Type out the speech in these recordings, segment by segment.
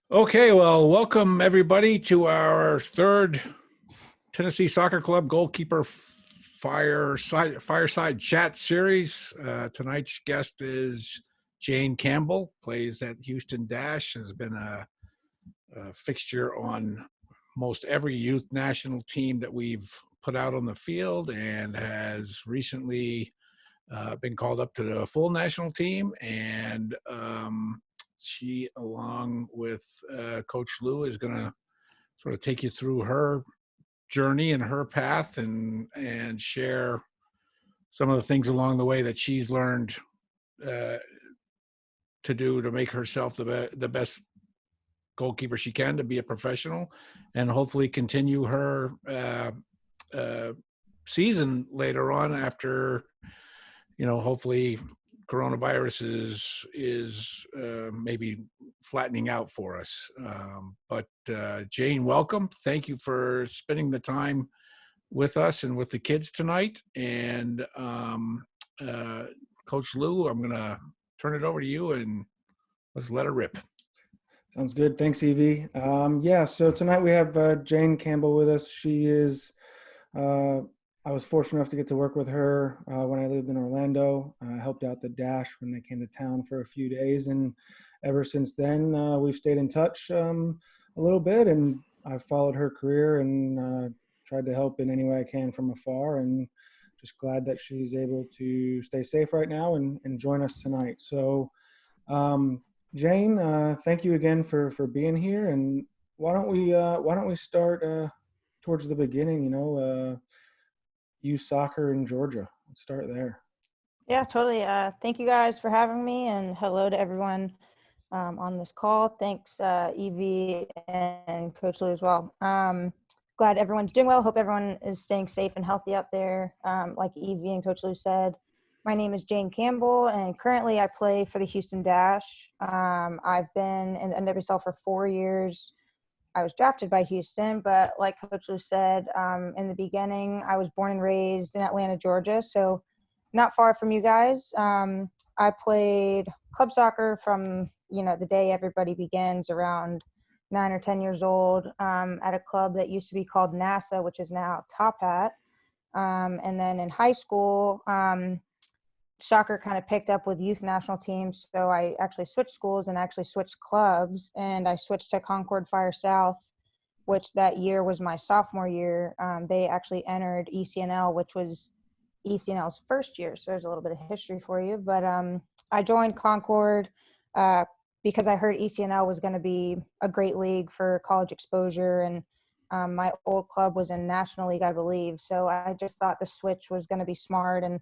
Okay, well, welcome everybody to our third Tennessee Soccer Club goalkeeper fireside chat series. Tonight's guest is Jane Campbell, plays at Houston Dash, has been a fixture on most every youth national team that we've put out on the field, and has recently been called up to the full national team. And she, along with Coach Lou, is going to sort of take you through her journey and her path, and share some of the things along the way that she's learned uh, to do to make herself the best goalkeeper she can, to be a professional, and hopefully continue her uh, season later on after, hopefully coronavirus is maybe flattening out for us. But Jane, welcome. Thank you for spending the time with us and with the kids tonight. And uh, Coach Lou, I'm going to turn it over to you, and let's let her rip. Sounds good. Thanks, Evie. So tonight we have Jane Campbell with us. She is, I was fortunate enough to get to work with her when I lived in Orlando. I helped out the Dash when they came to town for a few days. And ever since then, we've stayed in touch a little bit. And I've followed her career and tried to help in any way I can from afar. And just glad that she's able to stay safe right now and join us tonight. So, Jane, thank you again for being here. And why don't we start towards the beginning? Youth soccer in Georgia. Let's start there. Yeah, totally. Thank you guys for having me, and hello to everyone on this call. Thanks, Evie and Coach Lou as well. Glad everyone's doing well. Hope everyone is staying safe and healthy out there. Like Evie and Coach Lou said, my name is Jane Campbell, and currently I play for the Houston Dash. I've been in the NWSL for 4 years. I was drafted by Houston, but like Coach Lou said, in the beginning, I was born and raised in Atlanta, Georgia, so not far from you guys. I played club soccer from, the day everybody begins, around 9 or 10 years old, at a club that used to be called NASA, which is now Top Hat. And then in high school, soccer kind of picked up with youth national teams. So I actually switched schools and actually switched clubs, and I switched to Concord Fire South, which that year was my sophomore year. They actually entered ECNL, which was ECNL's first year. So there's a little bit of history for you. But I joined Concord because I heard ECNL was going to be a great league for college exposure. And my old club was in National League, I believe. So I just thought the switch was going to be smart. And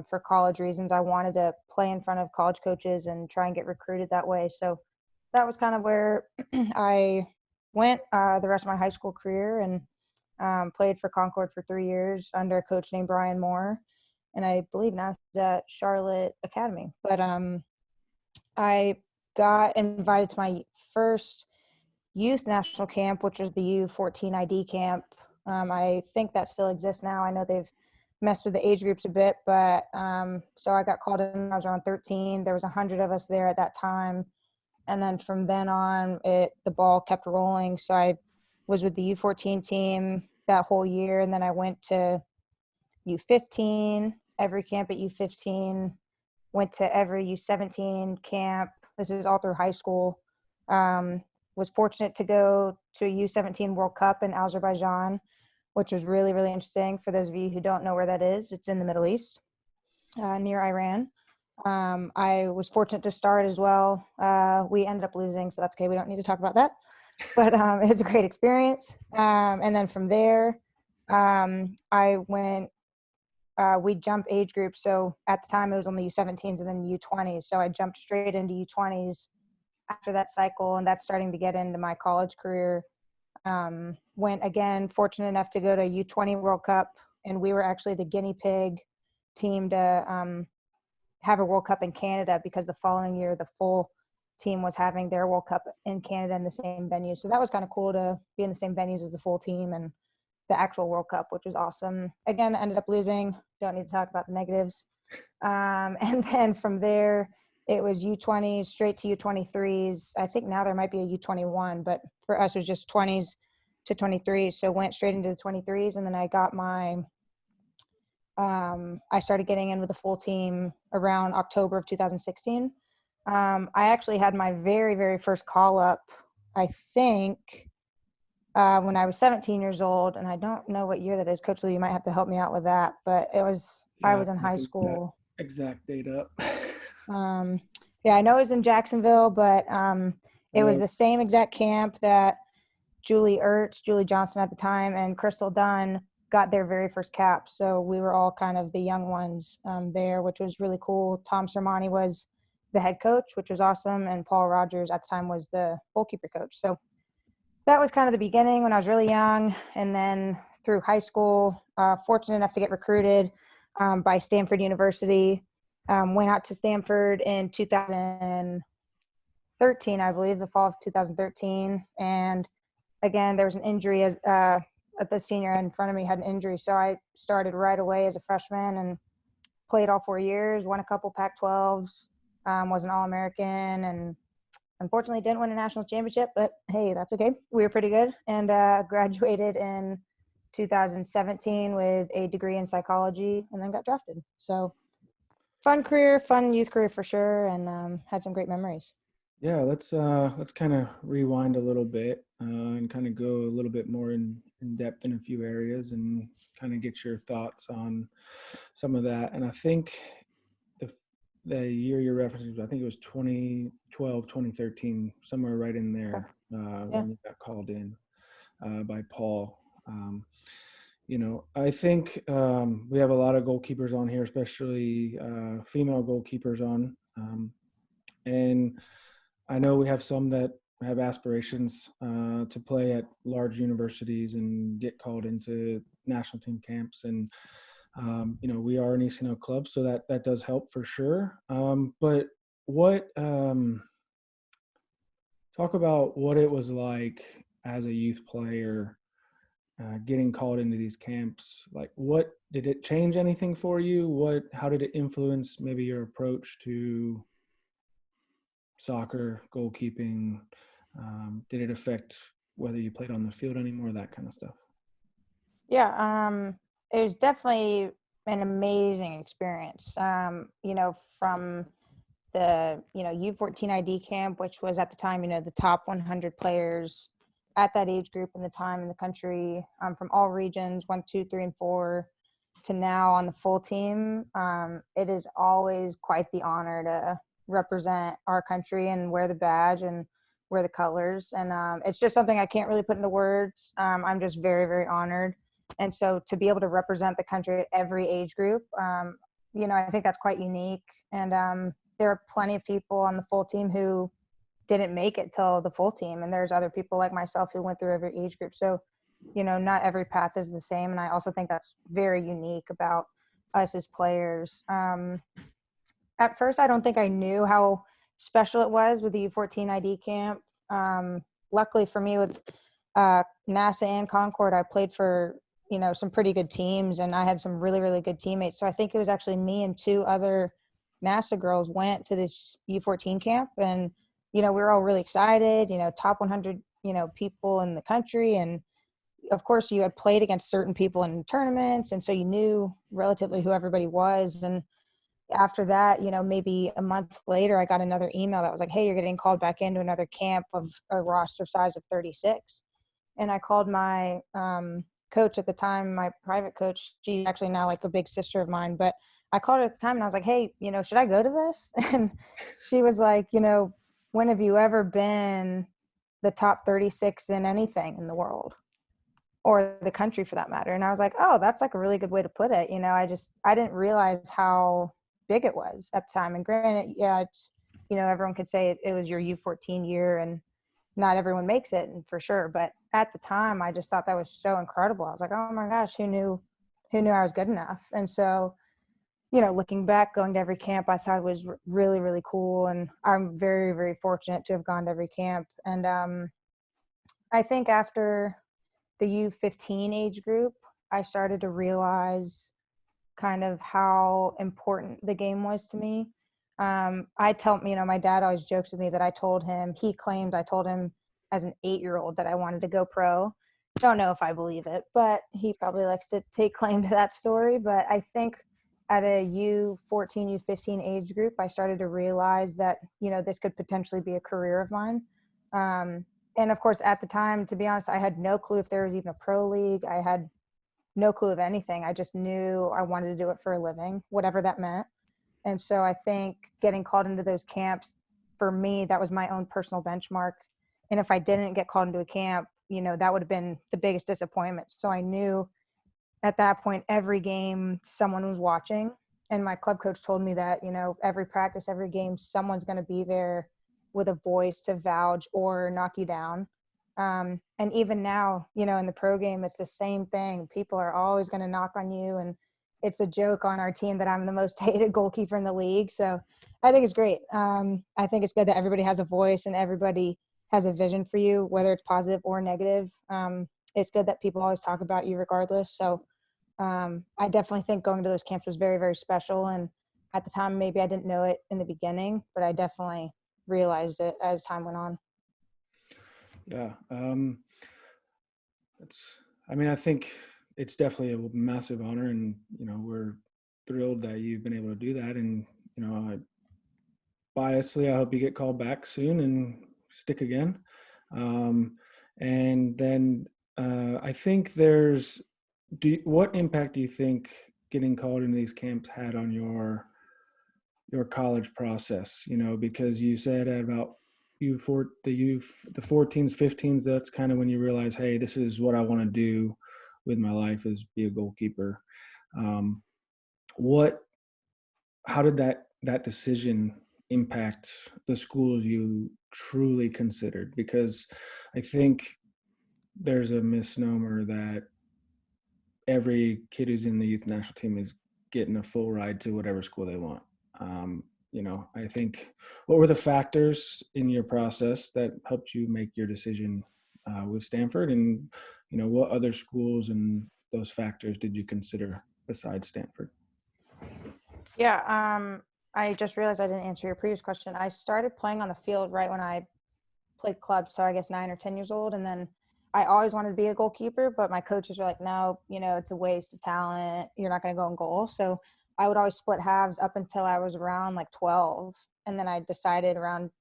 for college reasons, I wanted to play in front of college coaches and try and get recruited that way. So that was kind of where I went the rest of my high school career, and played for Concord for 3 years under a coach named Brian Moore. And I believe now he's at Charlotte Academy. But I got invited to my first youth national camp, which was the U14 ID camp. I think that still exists now. I know they've messed with the age groups a bit, but so I got called in when I was around 13. There was 100 of us there at that time. And then from then on, the ball kept rolling. So I was with the U14 team that whole year. And then I went to U15, every camp at U15, went to every U17 camp. This was all through high school. Was fortunate to go to a U17 World Cup in Azerbaijan, which was really, really interesting. For those of you who don't know where that is, it's in the Middle East, near Iran. I was fortunate to start as well. We ended up losing, so that's okay. We don't need to talk about that. But it was a great experience. And then from there, I went, we jumped age groups. So at the time, it was only U17s and then U20s. So I jumped straight into U20s after that cycle, and that's starting to get into my college career. Went again, fortunate enough to go to U20 World Cup, and we were actually the guinea pig team to have a World Cup in Canada, because the following year the full team was having their World Cup in Canada in the same venue. So that was kind of cool to be in the same venues as the full team and the actual World Cup, which was awesome. Again, ended up losing. Don't need to talk about the negatives. And then from there, it was U20s straight to U23s. I think now there might be a U21, but for us it was just 20s to 23s. So went straight into the 23s, and then I got my I started getting in with the full team around October of 2016. I actually had my very, very first call up, I think, when I was 17 years old, and I don't know what year that is. Coach Lou, you might have to help me out with that, but I was in high school. Exact date up. Yeah, I know it was in Jacksonville, but it was Right. the same exact camp that Julie Johnson at the time, and Crystal Dunn got their very first cap. So we were all kind of the young ones there, which was really cool. Tom Sermani was the head coach, which was awesome, and Paul Rogers at the time was the goalkeeper coach. So that was kind of the beginning when I was really young. And then through high school, fortunate enough to get recruited by Stanford University. Went out to Stanford in 2013, I believe, the fall of 2013. And again, there was an injury as the senior in front of me had an injury. So I started right away as a freshman and played all 4 years, won a couple Pac-12s, was an All-American, and unfortunately didn't win a national championship, but hey, that's okay. We were pretty good, and graduated in 2017 with a degree in psychology, and then got drafted. So fun career, fun youth career for sure, and had some great memories. Yeah, let's kind of rewind a little bit and kind of go a little bit more in depth in a few areas and kind of get your thoughts on some of that. And I think the year you're referencing, I think it was 2012, 2013, somewhere right in there when you got called in by Paul. I think we have a lot of goalkeepers on here, especially female goalkeepers on. And I know we have some that have aspirations to play at large universities and get called into national team camps. And, we are an ECNL club, so that does help for sure. But talk about what it was like as a youth player getting called into these camps. Like, what did it change anything for you? How did it influence maybe your approach to soccer, goalkeeping? Did it affect whether you played on the field anymore, that kind of stuff? Yeah, it was definitely an amazing experience. From the U14 ID camp, which was at the time the top 100 players at that age group in the time in the country, from all regions 1, 2, 3, and 4, to now on the full team. It is always quite the honor to represent our country and wear the badge and wear the colors, and it's just something I can't really put into words. I'm just very, very honored. And so to be able to represent the country at every age group, I think that's quite unique. And there are plenty of people on the full team who didn't make it till the full team. And there's other people like myself who went through every age group. So, not every path is the same. And I also think that's very unique about us as players. At first, I don't think I knew how special it was with the U14 ID camp. Luckily for me, with NASA and Concord, I played for some pretty good teams, and I had some really, really good teammates. So I think it was actually me and 2 other NASA girls went to this U14 camp, and we were all really excited. Top 100 people in the country, and of course you had played against certain people in tournaments, and so you knew relatively who everybody was. And after that, maybe a month later, I got another email that was like, hey, you're getting called back into another camp of a roster size of 36. And I called my coach at the time, my private coach. She's actually now like a big sister of mine, but I called her at the time and I was like, hey, should I go to this? And she was like, when have you ever been the top 36 in anything in the world, or the country for that matter? And I was like, oh, that's like a really good way to put it. I didn't realize how big it was at the time. And granted, yeah, it's, everyone could say it was your U14 year and not everyone makes it, and for sure. But at the time, I just thought that was so incredible. I was like, oh my gosh, who knew I was good enough? And so, looking back, going to every camp, I thought it was really, really cool. And I'm very, very fortunate to have gone to every camp. And I think after the U15 age group, I started to realize kind of how important the game was to me. I tell, my dad always jokes with me that he claimed I told him as an 8-year-old that I wanted to go pro. Don't know if I believe it, but he probably likes to take claim to that story. But I think at a U14, U15 age group, I started to realize that, this could potentially be a career of mine. And of course, at the time, to be honest, I had no clue if there was even a pro league. I had no clue of anything. I just knew I wanted to do it for a living, whatever that meant. And so I think getting called into those camps, for me, that was my own personal benchmark. And if I didn't get called into a camp, that would have been the biggest disappointment. So I knew at that point, every game, someone was watching. And my club coach told me that, every practice, every game, someone's going to be there with a voice to vouch or knock you down. And even now, in the pro game, it's the same thing. People are always going to knock on you. And it's the joke on our team that I'm the most hated goalkeeper in the league. So I think it's great. I think it's good that everybody has a voice and everybody has a vision for you, whether it's positive or negative. It's good that people always talk about you regardless. So I definitely think going to those camps was very, very special. And at the time, maybe I didn't know it in the beginning, but I definitely realized it as time went on. Yeah. I think it's definitely a massive honor, and, we're thrilled that you've been able to do that. And, biasly, I hope you get called back soon and stick again. And then I think what impact do you think getting called into these camps had on your college process? Because you said at about the 14s, 15s, that's kind of when you realize, hey, this is what I want to do with my life, is be a goalkeeper. How did that decision impact the schools you truly considered? Because I think there's a misnomer that every kid who's in the youth national team is getting a full ride to whatever school they want. I think, what were the factors in your process that helped you make your decision with Stanford? And, what other schools and those factors did you consider besides Stanford? Yeah, I just realized I didn't answer your previous question. I started playing on the field right when I played club, so I guess 9 or 10 years old. And then I always wanted to be a goalkeeper, but my coaches were like, no, it's a waste of talent. You're not going to go in goal. So I would always split halves up until I was around like 12. And then I decided around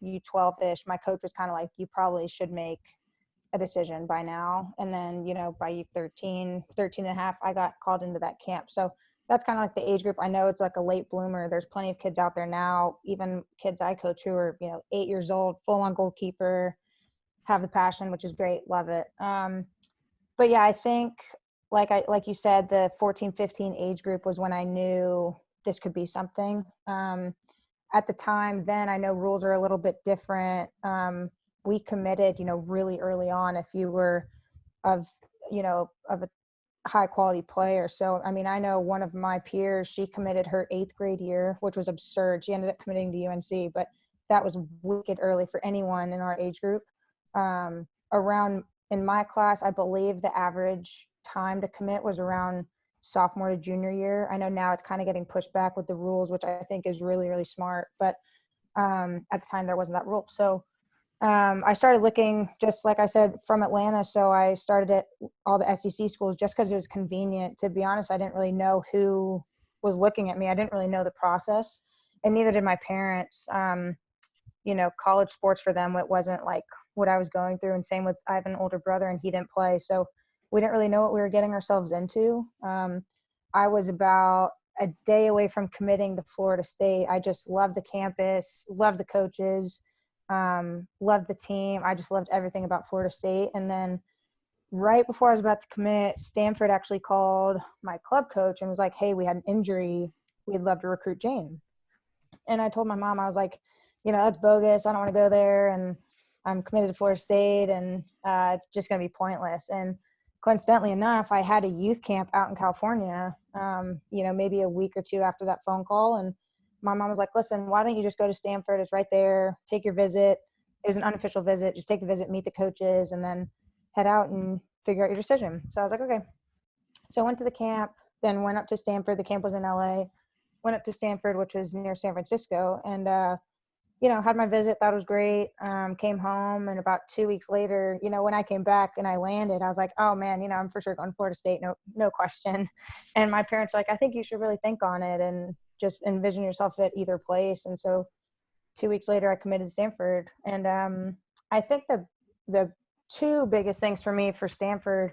U12-ish, my coach was kind of like, you probably should make a decision by now. And then, by U13 and a half, I got called into that camp. So that's kind of like the age group. I know it's like a late bloomer. There's plenty of kids out there now, even kids I coach who are, 8 years old, full on goalkeeper, have the passion, which is great. Love it. But yeah, I think like you said, the 14, 15 age group was when I knew this could be something. At the time then, I know rules are a little bit different. We committed, really early on if you were of a high quality player. So, I know one of my peers, she committed her 8th grade year, which was absurd. She ended up committing to UNC, but that was wicked early for anyone in our age group. Around in my class, I believe the average time to commit was around sophomore to junior year. I know now it's kind of getting pushed back with the rules, which I think is really, really smart. But at the time, there wasn't that rule. So I started looking, just like I said, from Atlanta. So I started at all the SEC schools just because it was convenient. To be honest, I didn't really know who was looking at me. I didn't really know the process, and neither did my parents. College sports for them, it wasn't like what I was going through. And same with, I have an older brother and he didn't play. So we didn't really know what we were getting ourselves into. I was about a day away from committing to Florida State. I just loved the campus, loved the coaches, loved the team. I just loved everything about Florida State. And then right before I was about to commit, Stanford actually called my club coach and was like, hey, we had an injury. We'd love to recruit Jane. And I told my mom, I was like, that's bogus. I don't want to go there. And I'm committed to Florida State, and it's just going to be pointless. And coincidentally enough, I had a youth camp out in California, maybe a week or two after that phone call. And my mom was like, listen, why don't you just go to Stanford? It's right there. Take your visit. It was an unofficial visit. Just take the visit, meet the coaches, and then head out and figure out your decision. So I was like, okay. So I went to the camp, then went up to Stanford. The camp was in LA. went up to Stanford, which was near San Francisco, and had my visit. Thought it was great. Came home, and about 2 weeks later, when I came back and I landed, I was like, oh man, I'm for sure going to Florida State, no question. And my parents were like, I think you should really think on it and just envision yourself at either place. And so 2 weeks later, I committed to Stanford. And I think the two biggest things for me for Stanford,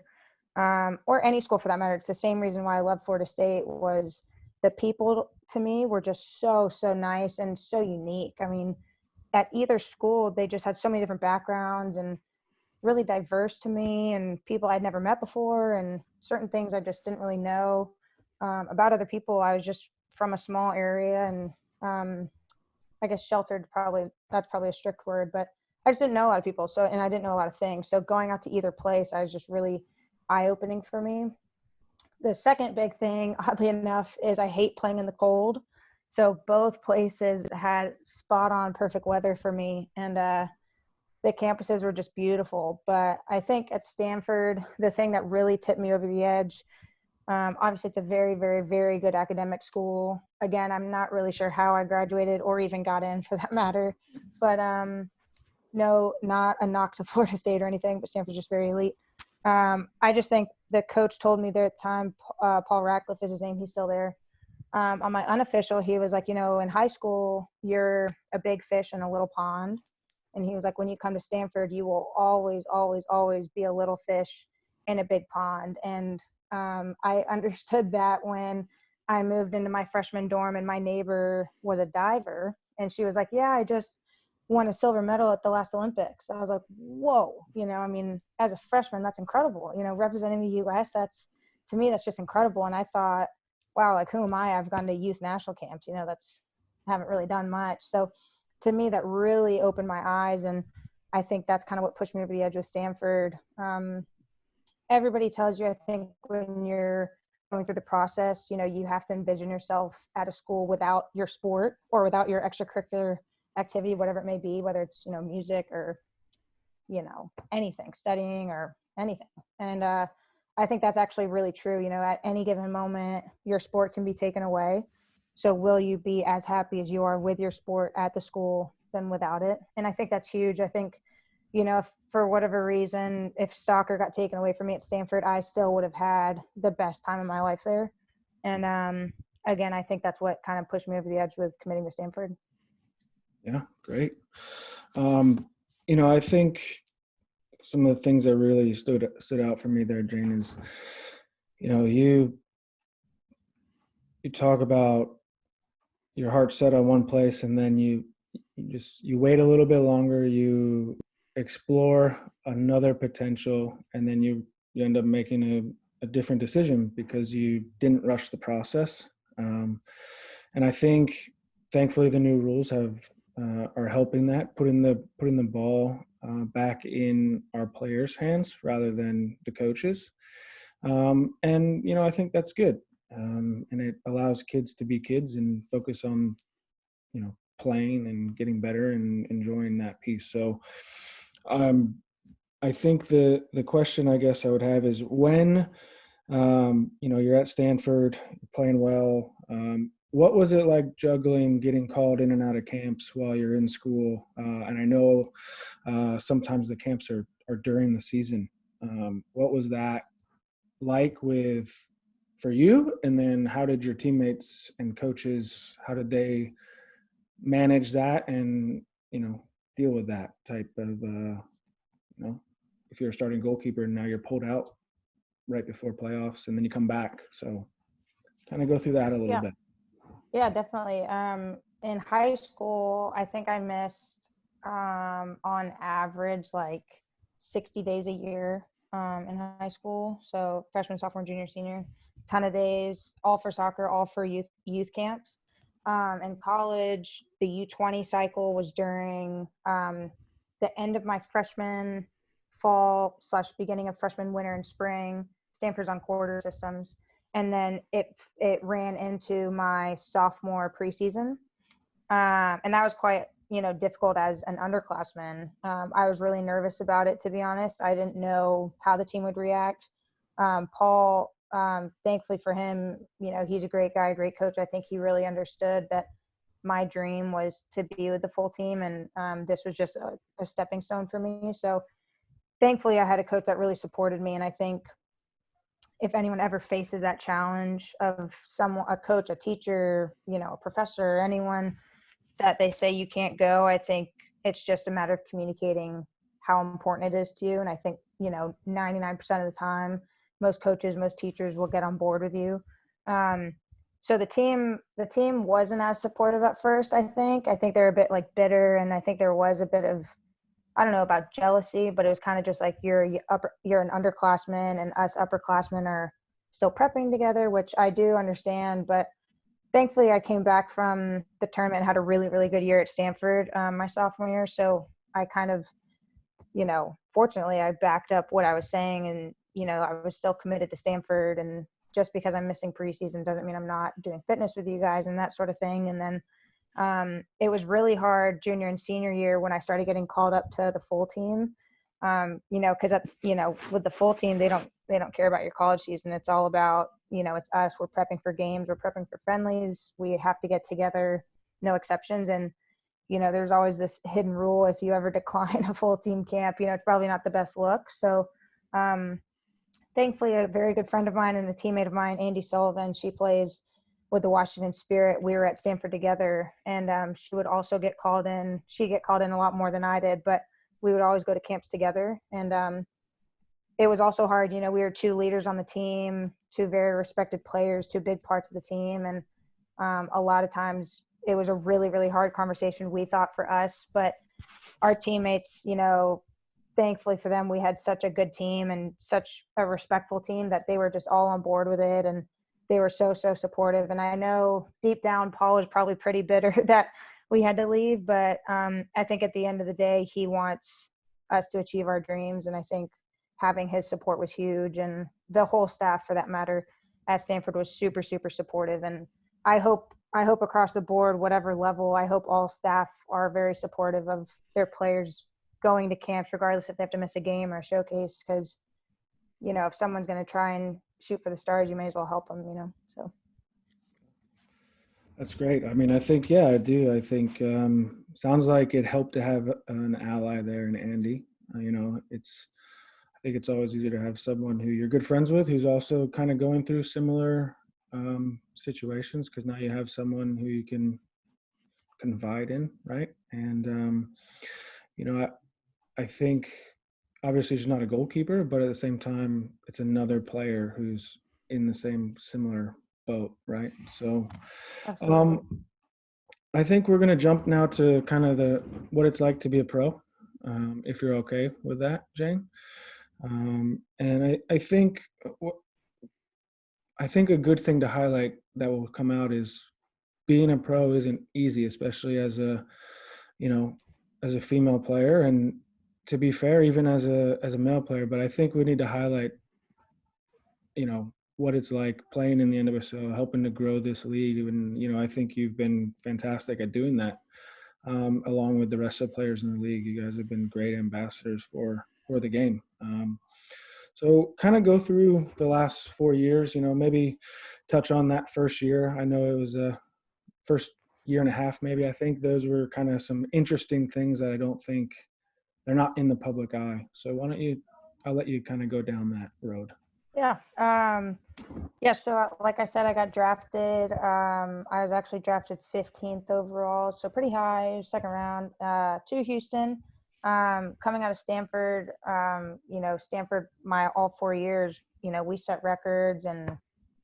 or any school for that matter, it's the same reason why I love Florida State, was the people to me were just so nice and so unique. I mean, at either school, they just had so many different backgrounds and really diverse to me, and people I'd never met before, and certain things I just didn't really know about other people. I was just from a small area, and I guess sheltered, that's probably a strict word, but I just didn't know a lot of people. So, and I didn't know a lot of things. So going out to either place, I was just really eye-opening for me. The second big thing, oddly enough, is I hate playing in the cold. So both places had spot on perfect weather for me. And the campuses were just beautiful. But I think at Stanford, the thing that really tipped me over the edge, obviously it's a very, very, very good academic school. Again, I'm not really sure how I graduated or even got in for that matter. But no, not a knock to Florida State or anything, but Stanford's just very elite. I just think the coach told me there at the time, Paul Ratcliffe is his name, he's still there. On my unofficial, he was like, in high school, you're a big fish in a little pond. And he was like, when you come to Stanford, you will always, always, always be a little fish in a big pond. And I understood that when I moved into my freshman dorm and my neighbor was a diver. And she was like, yeah, I just won a silver medal at the last Olympics. I was like, whoa, I mean, as a freshman, that's incredible. Representing the U.S., to me, that's just incredible. And I thought, wow, like, who am I? I've gone to youth national camps, haven't really done much. So to me, that really opened my eyes. And I think that's kind of what pushed me over the edge with Stanford. Everybody tells you, I think, when you're going through the process, you have to envision yourself at a school without your sport or without your extracurricular activity, whatever it may be, whether it's, music or, anything, studying or anything. And I think that's actually really true. At any given moment, your sport can be taken away. So will you be as happy as you are with your sport at the school than without it? And I think that's huge. I think, if for whatever reason, if soccer got taken away from me at Stanford, I still would have had the best time of my life there. And again, I think that's what kind of pushed me over the edge with committing to Stanford. Yeah, great. I think some of the things that really stood out for me there, Jane, is, you talk about your heart set on one place, and then you wait a little bit longer, you explore another potential, and then you end up making a different decision because you didn't rush the process. And I think, thankfully, the new rules are helping that, putting the ball back in our players' hands rather than the coaches. And I think that's good. And it allows kids to be kids and focus on, playing and getting better and enjoying that piece. So I think the question I guess I would have is when, you're at Stanford, you're playing well, what was it like juggling getting called in and out of camps while you're in school? And I know sometimes the camps are during the season. What was that like for you? And then how did your teammates and coaches, how did they manage that and, deal with that type of, if you're a starting goalkeeper and now you're pulled out right before playoffs and then you come back. So kind of go through that a little bit. Yeah, definitely. In high school, I think I missed on average like 60 days a year in high school. So freshman, sophomore, junior, senior, ton of days, all for soccer, all for youth camps. In college, the U20 cycle was during the end of my freshman fall / beginning of freshman winter and spring. Stanford's on quarter systems. And then it ran into my sophomore preseason. And that was quite, difficult as an underclassman. I was really nervous about it, to be honest. I didn't know how the team would react. Paul thankfully for him, he's a great guy, great coach. I think he really understood that my dream was to be with the full team, and this was just a stepping stone for me. So thankfully I had a coach that really supported me. And I think if anyone ever faces that challenge of a coach, a teacher, a professor, anyone that they say you can't go, I think it's just a matter of communicating how important it is to you. And I think, 99% of the time, most coaches, most teachers will get on board with you. So the team wasn't as supportive at first. I think they're a bit like bitter, and I think there was a bit of, I don't know about jealousy, but it was kind of just like you're an underclassman and us upperclassmen are still prepping together, which I do understand. But thankfully I came back from the tournament, had a really, really good year at Stanford my sophomore year. So I kind of, fortunately I backed up what I was saying, and, I was still committed to Stanford, and just because I'm missing preseason doesn't mean I'm not doing fitness with you guys and that sort of thing. And then it was really hard junior and senior year when I started getting called up to the full team. Because with the full team, they don't care about your college season. It's all about, it's us. We're prepping for games. We're prepping for friendlies. We have to get together, no exceptions. And, there's always this hidden rule. If you ever decline a full team camp, it's probably not the best look. So thankfully, a very good friend of mine and a teammate of mine, Andy Sullivan, she plays with the Washington Spirit. We were at Stanford together, and she would also get called in. She'd get called in a lot more than I did, but we would always go to camps together. And it was also hard. We were two leaders on the team, two very respected players, two big parts of the team. And a lot of times it was a really, really hard conversation, we thought, for us. But our teammates, thankfully for them, we had such a good team and such a respectful team that they were just all on board with it. And they were so, so supportive. And I know deep down, Paul was probably pretty bitter that we had to leave. But I think at the end of the day, he wants us to achieve our dreams. And I think having his support was huge. And the whole staff, for that matter, at Stanford was super, super supportive. And I hope across the board, whatever level, I hope all staff are very supportive of their players going to camps, regardless if they have to miss a game or a showcase. Because, if someone's going to try and shoot for the stars, you may as well help them, so. That's great. I mean, I think, yeah, I do. I think sounds like it helped to have an ally there in Andy. I think it's always easier to have someone who you're good friends with, who's also kind of going through similar situations, because now you have someone who you can confide in, right? And, I think obviously she's not a goalkeeper, but at the same time, it's another player who's in the same similar boat, right? So I think we're going to jump now to kind of what it's like to be a pro, if you're okay with that, Jane. And I think a good thing to highlight that will come out is being a pro isn't easy, especially as a female player, and to be fair, even as a male player. But I think we need to highlight, what it's like playing in the NWSL, helping to grow this league. And, I think you've been fantastic at doing that, along with the rest of the players in the league. You guys have been great ambassadors for the game. So kind of go through the last 4 years, maybe touch on that first year. I know it was a first year and a half, maybe. I think those were kind of some interesting things that I don't think they're not in the public eye. So I'll let you kind of go down that road. Yeah. So like I said, I got drafted. I was actually drafted 15th overall. So pretty high, second round, to Houston. Coming out of Stanford, Stanford, all 4 years, we set records, and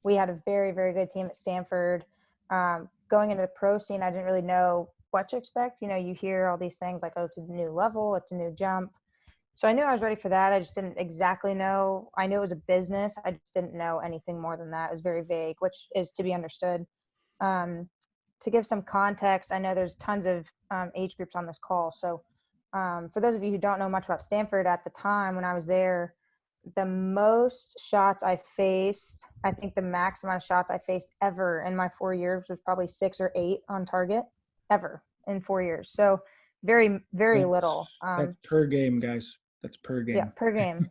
we had a very, very good team at Stanford. Going into the pro scene, I didn't really know what to expect. You hear all these things like, oh, it's a new level, it's a new jump. So I knew I was ready for that. I just didn't exactly know. I knew it was a business. I just didn't know anything more than that. It was very vague, which is to be understood. To give some context, I know there's tons of age groups on this call. So for those of you who don't know much about Stanford, at the time when I was there, the most shots I faced, I think the max amount of shots I faced ever in my 4 years was probably 6 or 8 on target ever in 4 years. So very, very little. That's per game, guys. That's per game. Yeah, per game.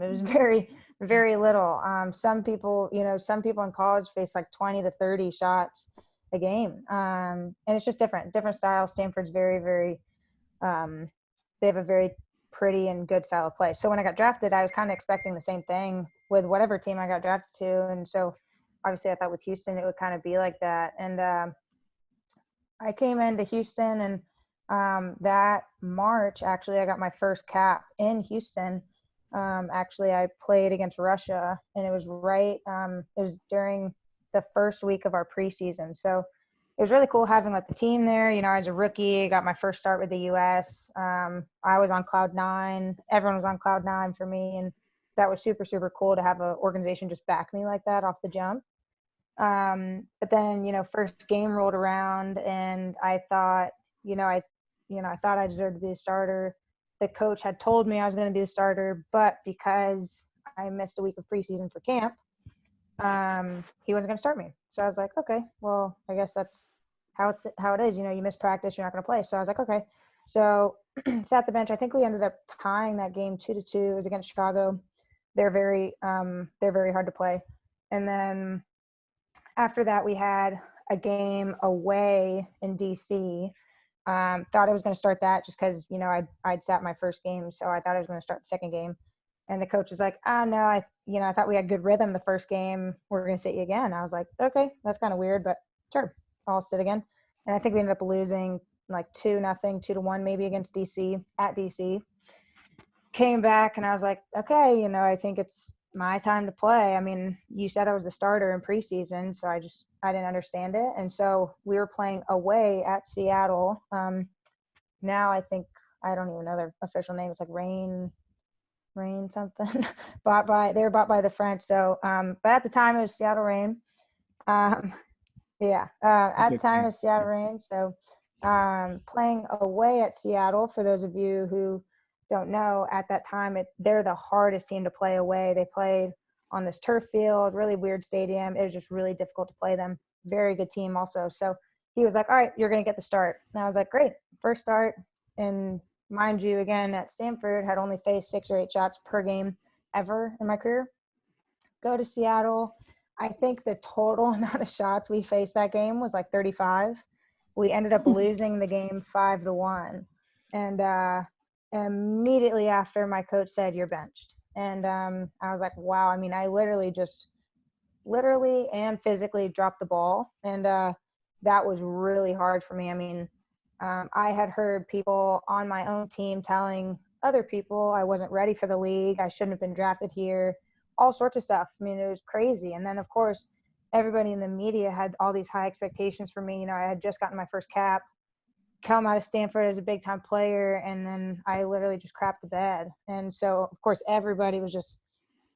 It was very, very little. Some people, some people in college face like 20 to 30 shots a game. And it's just different style. Stanford's very, very, they have a very pretty and good style of play. So when I got drafted, I was kind of expecting the same thing with whatever team I got drafted to. And so obviously I thought with Houston, it would kind of be like that. And I came into Houston, and that March, actually, I got my first cap in Houston. Actually, I played against Russia, and it was it was during the first week of our preseason. So it was really cool having like the team there. I was a rookie, got my first start with the U.S. I was on cloud nine. Everyone was on cloud nine for me, and that was super, super cool to have an organization just back me like that off the jump. But then, first game rolled around, and I thought, I thought I deserved to be a starter. The coach had told me I was going to be the starter, but because I missed a week of preseason for camp, he wasn't going to start me. So I was like, okay, well, I guess that's how it is. You miss practice, you're not going to play. So I was like, okay. So sat the bench. I think we ended up tying that game 2-2. It was against Chicago. They're very hard to play. And then after that, we had a game away in DC. Thought I was going to start that just because, I'd sat my first game. So I thought I was going to start the second game. And the coach was like, no, I thought we had good rhythm the first game. We're going to sit you again. I was like, okay, that's kind of weird, but sure, I'll sit again. And I think we ended up losing like 2-0, 2-1 maybe against DC, at DC. Came back and I was like, okay, I think it's my time to play. I mean, you said I was the starter in preseason, so I didn't understand it. And so we were playing away at Seattle. Now I think, I don't even know their official name. It's like Rain something. They were bought by the French. So, but at the time it was Seattle Rain. At the time it was Seattle Rain. So, playing away at Seattle, for those of you who don't know, at that time, they're the hardest team to play away. They played on this turf field, really weird stadium. It was just really difficult to play them. Very good team also. So he was like, all right, you're going to get the start. And I was like, great, first start. And mind you, again, at Stanford, had only faced 6 or 8 shots per game ever in my career. Go to Seattle. I think the total amount of shots we faced that game was like 35. We ended up losing the game 5-1. And immediately after, my coach said, you're benched. And I was like, wow. I mean, I literally and physically dropped the ball. And that was really hard for me. I mean, I had heard people on my own team telling other people I wasn't ready for the league. I shouldn't have been drafted here, all sorts of stuff. I mean, it was crazy. And then, of course, everybody in the media had all these high expectations for me. I had just gotten my first cap, come out of Stanford as a big time player, and then I literally just crapped the bed. And so, of course, everybody was just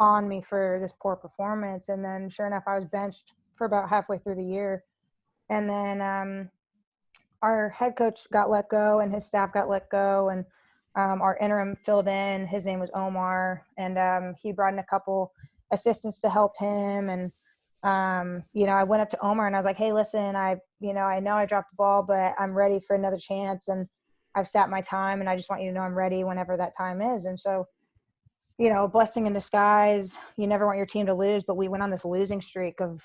on me for this poor performance. And then sure enough, I was benched for about halfway through the year. And then our head coach got let go and his staff got let go. And our interim filled in. His name was Omar. And he brought in a couple assistants to help him. And I went up to Omar and I was like, hey, listen, I know I dropped the ball, but I'm ready for another chance. And I've sat my time, and I just want you to know I'm ready whenever that time is. And so, blessing in disguise. You never want your team to lose, but we went on this losing streak of,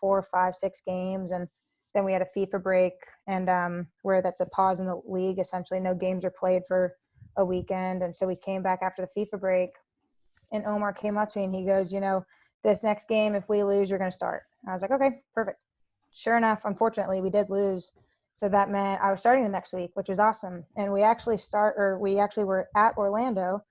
4, 5, 6 games. And then we had a FIFA break, and where that's a pause in the league. Essentially, no games are played for a weekend. And so we came back after the FIFA break, and Omar came up to me and he goes, this next game, if we lose, you're going to start. I was like, okay, perfect. Sure enough, unfortunately, we did lose. So that meant I was starting the next week, which was awesome. And we actually were at Orlando,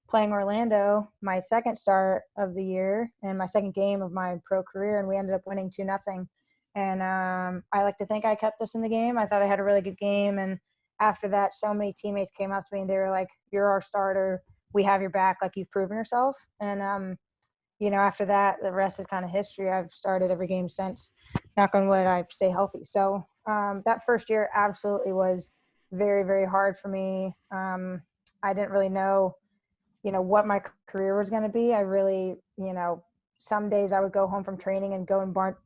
playing Orlando, my second start of the year and my second game of my pro career. And we ended up winning 2-0. And I like to think I kept us in the game. I thought I had a really good game. And after that, so many teammates came up to me and they were like, you're our starter. We have your back. Like, you've proven yourself. And, after that, the rest is kind of history. I've started every game since. Knock on wood, I stay healthy. So that first year absolutely was very, very hard for me. I didn't really know, what my career was going to be. I really, some days I would go home from training and go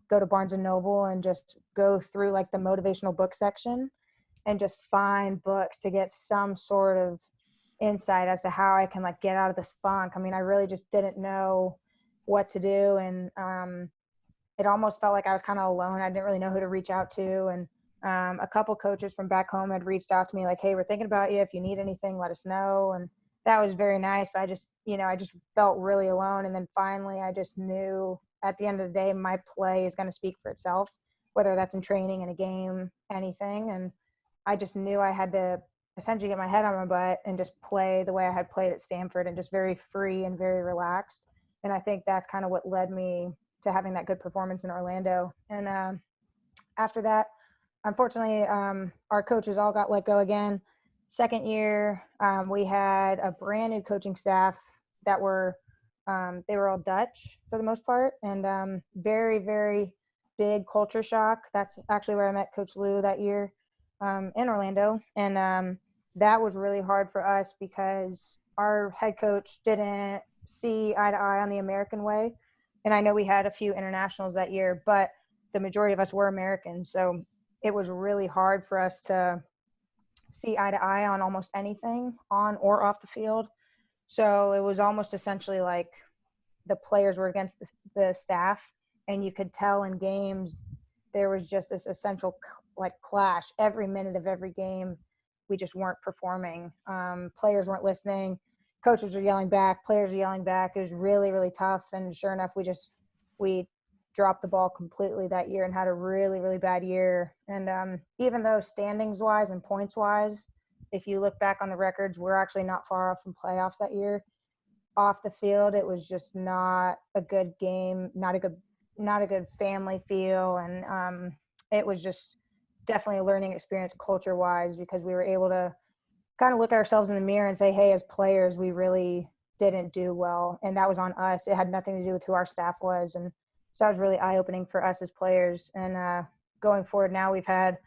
to Barnes and Noble and just go through like the motivational book section and just find books to get some sort of insight as to how I can like get out of this funk. I mean, I really just didn't know what to do. And it almost felt like I was kind of alone. I didn't really know who to reach out to. And a couple coaches from back home had reached out to me like, hey, we're thinking about you. If you need anything, let us know. And that was very nice. But I just, I just felt really alone. And then finally, I just knew at the end of the day, my play is going to speak for itself, whether that's in training, in a game, anything. And I just knew I had to essentially get my head on my butt and just play the way I had played at Stanford and just very free and very relaxed. And I think that's kind of what led me to having that good performance in Orlando. And after that, unfortunately, our coaches all got let go again. Second year, we had a brand new coaching staff that were, they were all Dutch for the most part, and very, very big culture shock. That's actually where I met Coach Lou that year in Orlando. And that was really hard for us because our head coach didn't see eye to eye on the American way. And I know we had a few internationals that year, but the majority of us were Americans. So it was really hard for us to see eye to eye on almost anything on or off the field. So it was almost essentially like the players were against the staff, and you could tell in games there was just this essential like clash every minute of every game. We just weren't performing. Players weren't listening. Coaches were yelling back. Players were yelling back. It was really, really tough. And sure enough, we dropped the ball completely that year and had a really, really bad year. And even though standings wise and points wise, if you look back on the records, we're actually not far off from playoffs that year. Off the field, it was just not a good game, not a good family feel. And it was just definitely a learning experience culture wise, because we were able to kind of look at ourselves in the mirror and say, hey, as players, we really didn't do well. And that was on us. It had nothing to do with who our staff was. And so that was really eye-opening for us as players. And going forward now, we've had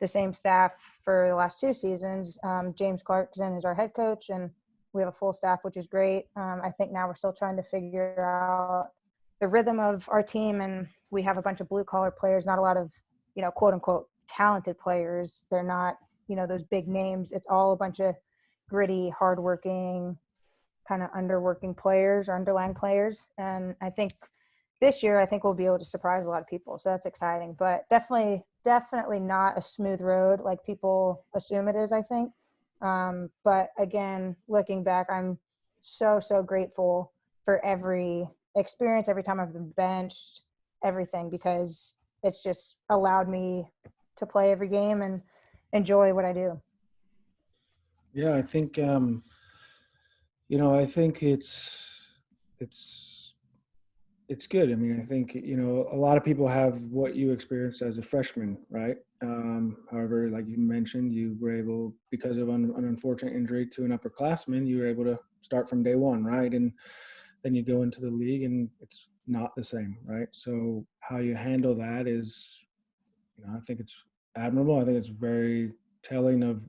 the same staff for the last 2 seasons. James Clarkson is our head coach, and we have a full staff, which is great. I think now we're still trying to figure out the rhythm of our team. And we have a bunch of blue-collar players, not a lot of, quote-unquote talented players. They're not, those big names. It's all a bunch of gritty, hardworking, kind of underworking players or underlying players. And I think this year, we'll be able to surprise a lot of people. So that's exciting, but definitely not a smooth road like people assume it is, I think. But again, looking back, I'm so grateful for every experience, every time I've been benched, everything, because it's just allowed me to play every game and enjoy what I do. Yeah, I think, I think it's good. I mean, I think, a lot of people have what you experienced as a freshman, right? However, like you mentioned, you were able, because of an unfortunate injury to an upperclassman, you were able to start from day one, right? And then you go into the league and it's not the same, right? So how you handle that is, I think it's admirable. I think it's very telling of,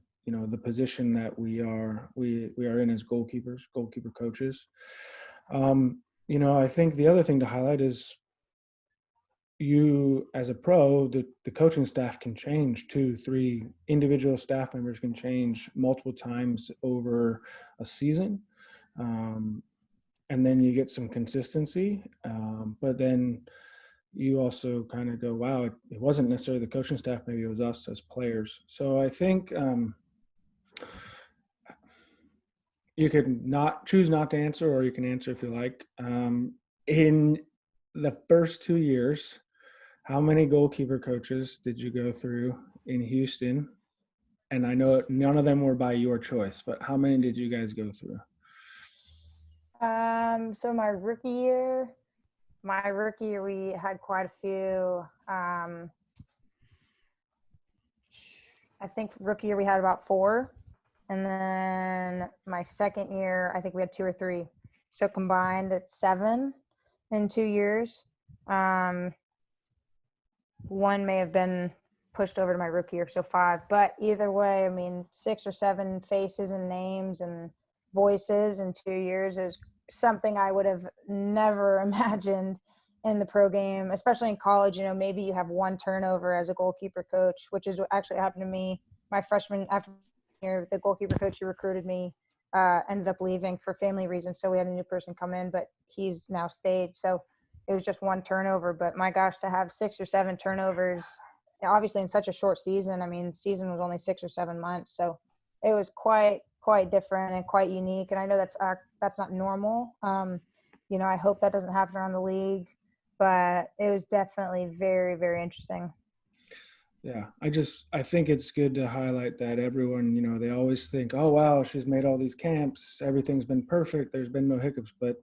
the position that we are in as goalkeeper coaches. I think the other thing to highlight is you as a pro, the coaching staff can change 2, 3 individual staff members can change multiple times over a season. And then you get some consistency. But then you also kind of go, wow, it wasn't necessarily the coaching staff, maybe it was us as players. So I think you could choose not to answer, or you can answer if you like. In the first 2 years, how many goalkeeper coaches did you go through in Houston? And I know none of them were by your choice, but how many did you guys go through? So my rookie year, we had quite a few. I think rookie year we had about 4. And then my second year, I think we had 2 or 3. So combined, it's 7 in 2 years. One may have been pushed over to my rookie year, so 5. But either way, I mean, 6 or 7 faces and names and voices in 2 years is something I would have never imagined in the pro game, especially in college. Maybe you have 1 turnover as a goalkeeper coach, which is what actually happened to me my freshman after year. The goalkeeper coach who recruited me ended up leaving for family reasons. So we had a new person come in, but he's now stayed. So it was just one turnover. But my gosh, to have 6 or 7 turnovers, obviously in such a short season. I mean, the season was only 6 or 7 months. So it was quite different and quite unique. And I know that's not normal. I hope that doesn't happen around the league, but it was definitely very, very interesting. Yeah, I think it's good to highlight that everyone, they always think, oh, wow, she's made all these camps. Everything's been perfect. There's been no hiccups, but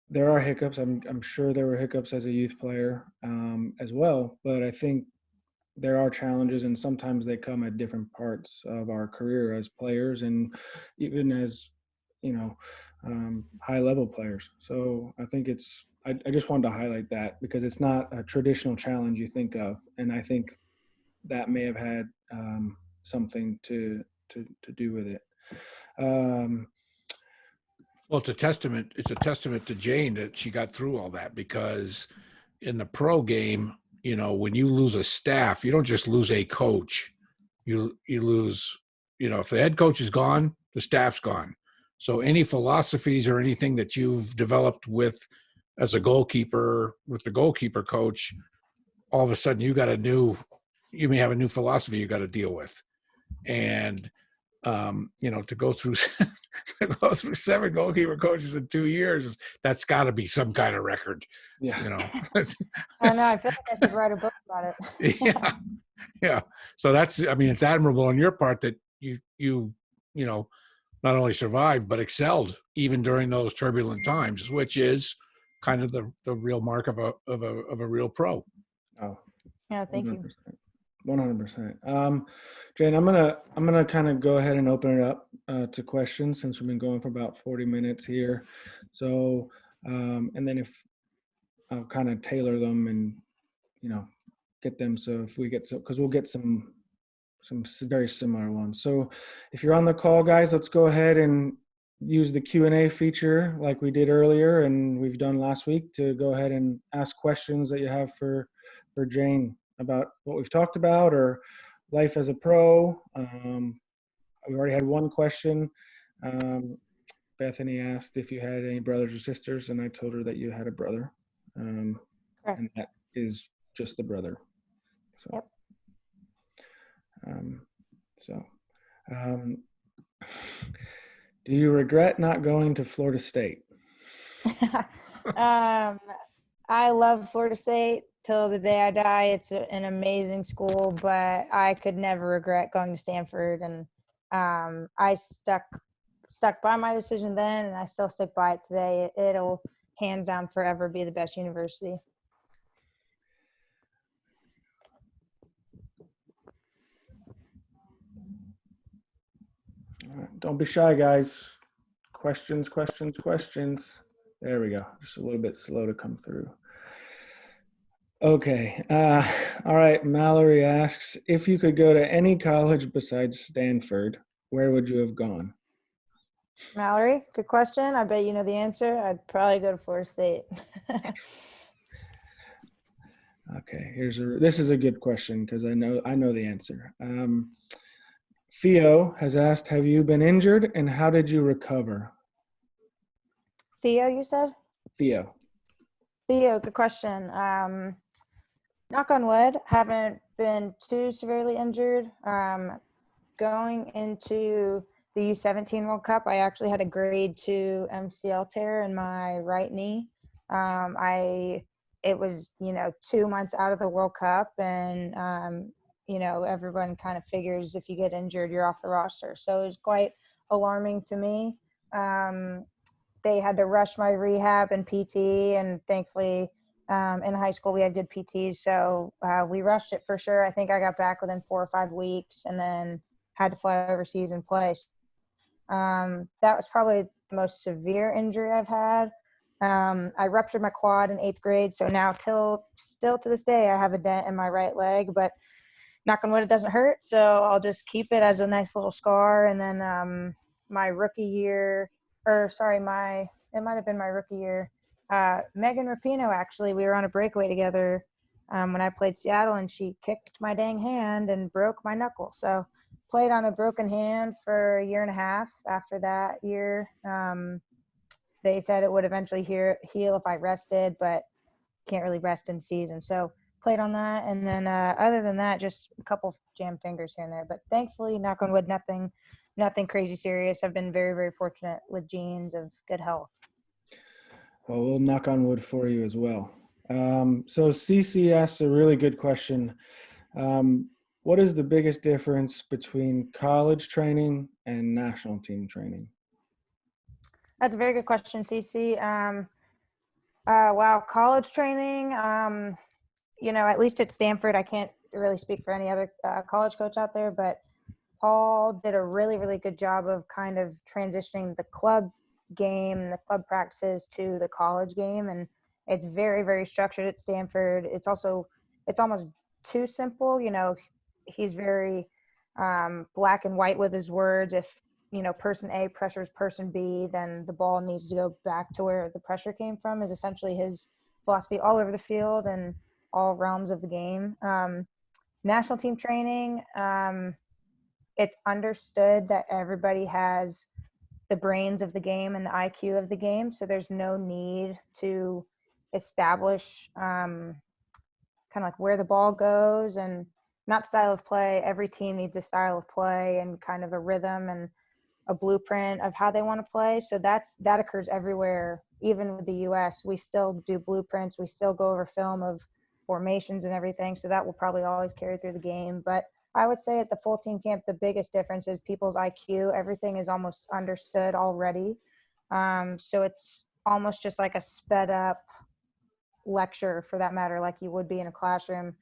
there are hiccups. I'm sure there were hiccups as a youth player as well, but I think there are challenges, and sometimes they come at different parts of our career as players and even as, high level players. So I think I just wanted to highlight that because it's not a traditional challenge you think of. And I think that may have had something to do with it. Well, it's a testament to Jane that she got through all that, because in the pro game, when you lose a staff, you don't just lose a coach. You lose, if the head coach is gone, the staff's gone. So any philosophies or anything that you've developed as a goalkeeper with the goalkeeper coach, all of a sudden you may have a new philosophy you got to deal with. And to go through 7 goalkeeper coaches in 2 years, that's got to be some kind of record. Yeah. I know. I feel like I should write a book about it. Yeah. So it's admirable on your part that you not only survived but excelled even during those turbulent times, which is kind of the real mark of a real pro. Oh, yeah. Thank 100%. you. 100%. Jane, I'm gonna kind of go ahead and open it up to questions since we've been going for about 40 minutes here. So, and then if I'll kind of tailor them and get them. So if we get because we'll get some very similar ones. So if you're on the call, guys, let's go ahead and use the Q&A feature like we did earlier and we've done last week to go ahead and ask questions that you have for Jane about what we've talked about or life as a pro. We already had one question. Bethany asked if you had any brothers or sisters, and I told her that you had a brother. And that is just the brother. So, yep. Do you regret not going to Florida State? I love Florida State till the day I die. It's an amazing school, but I could never regret going to Stanford. And I stuck by my decision then, and I still stick by it today. It'll hands down forever be the best university. All right. Don't be shy, guys. Questions. There we go. Just a little bit slow to come through. Okay. All right. Mallory asks, if you could go to any college besides Stanford, where would you have gone? Mallory, good question. I bet you know the answer. I'd probably go to Florida State. Okay. This is a good question because I know the answer. Theo has asked, have you been injured and how did you recover? Theo, you said? Theo, good question. Knock on wood, haven't been too severely injured. Going into the U17 World Cup, I actually had a grade 2 MCL tear in my right knee. It was, 2 months out of the World Cup, and everyone kind of figures if you get injured, you're off the roster. So it was quite alarming to me. They had to rush my rehab and PT, and thankfully in high school we had good PTs. So we rushed it for sure. I think I got back within 4 or 5 weeks and then had to fly overseas and play. That was probably the most severe injury I've had. I ruptured my quad in 8th grade. So now still to this day, I have a dent in my right leg, but knock on wood, it doesn't hurt. So I'll just keep it as a nice little scar. And then my rookie year, it might have been my rookie year. Megan Rapinoe, actually, we were on a breakaway together when I played Seattle, and she kicked my dang hand and broke my knuckle. So played on a broken hand for a year and a half. After that year, they said it would eventually heal if I rested, but can't really rest in season. So played on that. And then other than that, just a couple jammed fingers here and there. But thankfully, knock on wood, nothing crazy serious. I've been very, very fortunate with genes of good health. Well, we'll knock on wood for you as well. So CC asks a really good question. What is the biggest difference between college training and national team training? That's a very good question, CC. Wow, college training, at least at Stanford, I can't really speak for any other college coach out there, but Paul did a really, really good job of kind of transitioning the club game, the club practices to the college game. And it's very, very structured at Stanford. It's almost too simple. He's very black and white with his words. If, person A pressures person B, then the ball needs to go back to where the pressure came from, is essentially his philosophy all over the field and all realms of the game. National team training, it's understood that everybody has the brains of the game and the IQ of the game. So there's no need to establish kind of like where the ball goes and not style of play. Every team needs a style of play and kind of a rhythm and a blueprint of how they want to play. So that occurs everywhere. Even with the US, we still do blueprints. We still go over film of formations and everything. So that will probably always carry through the game. But I would say at the full team camp, the biggest difference is people's IQ. Everything is almost understood already. So it's almost just like a sped up lecture, for that matter, like you would be in a classroom.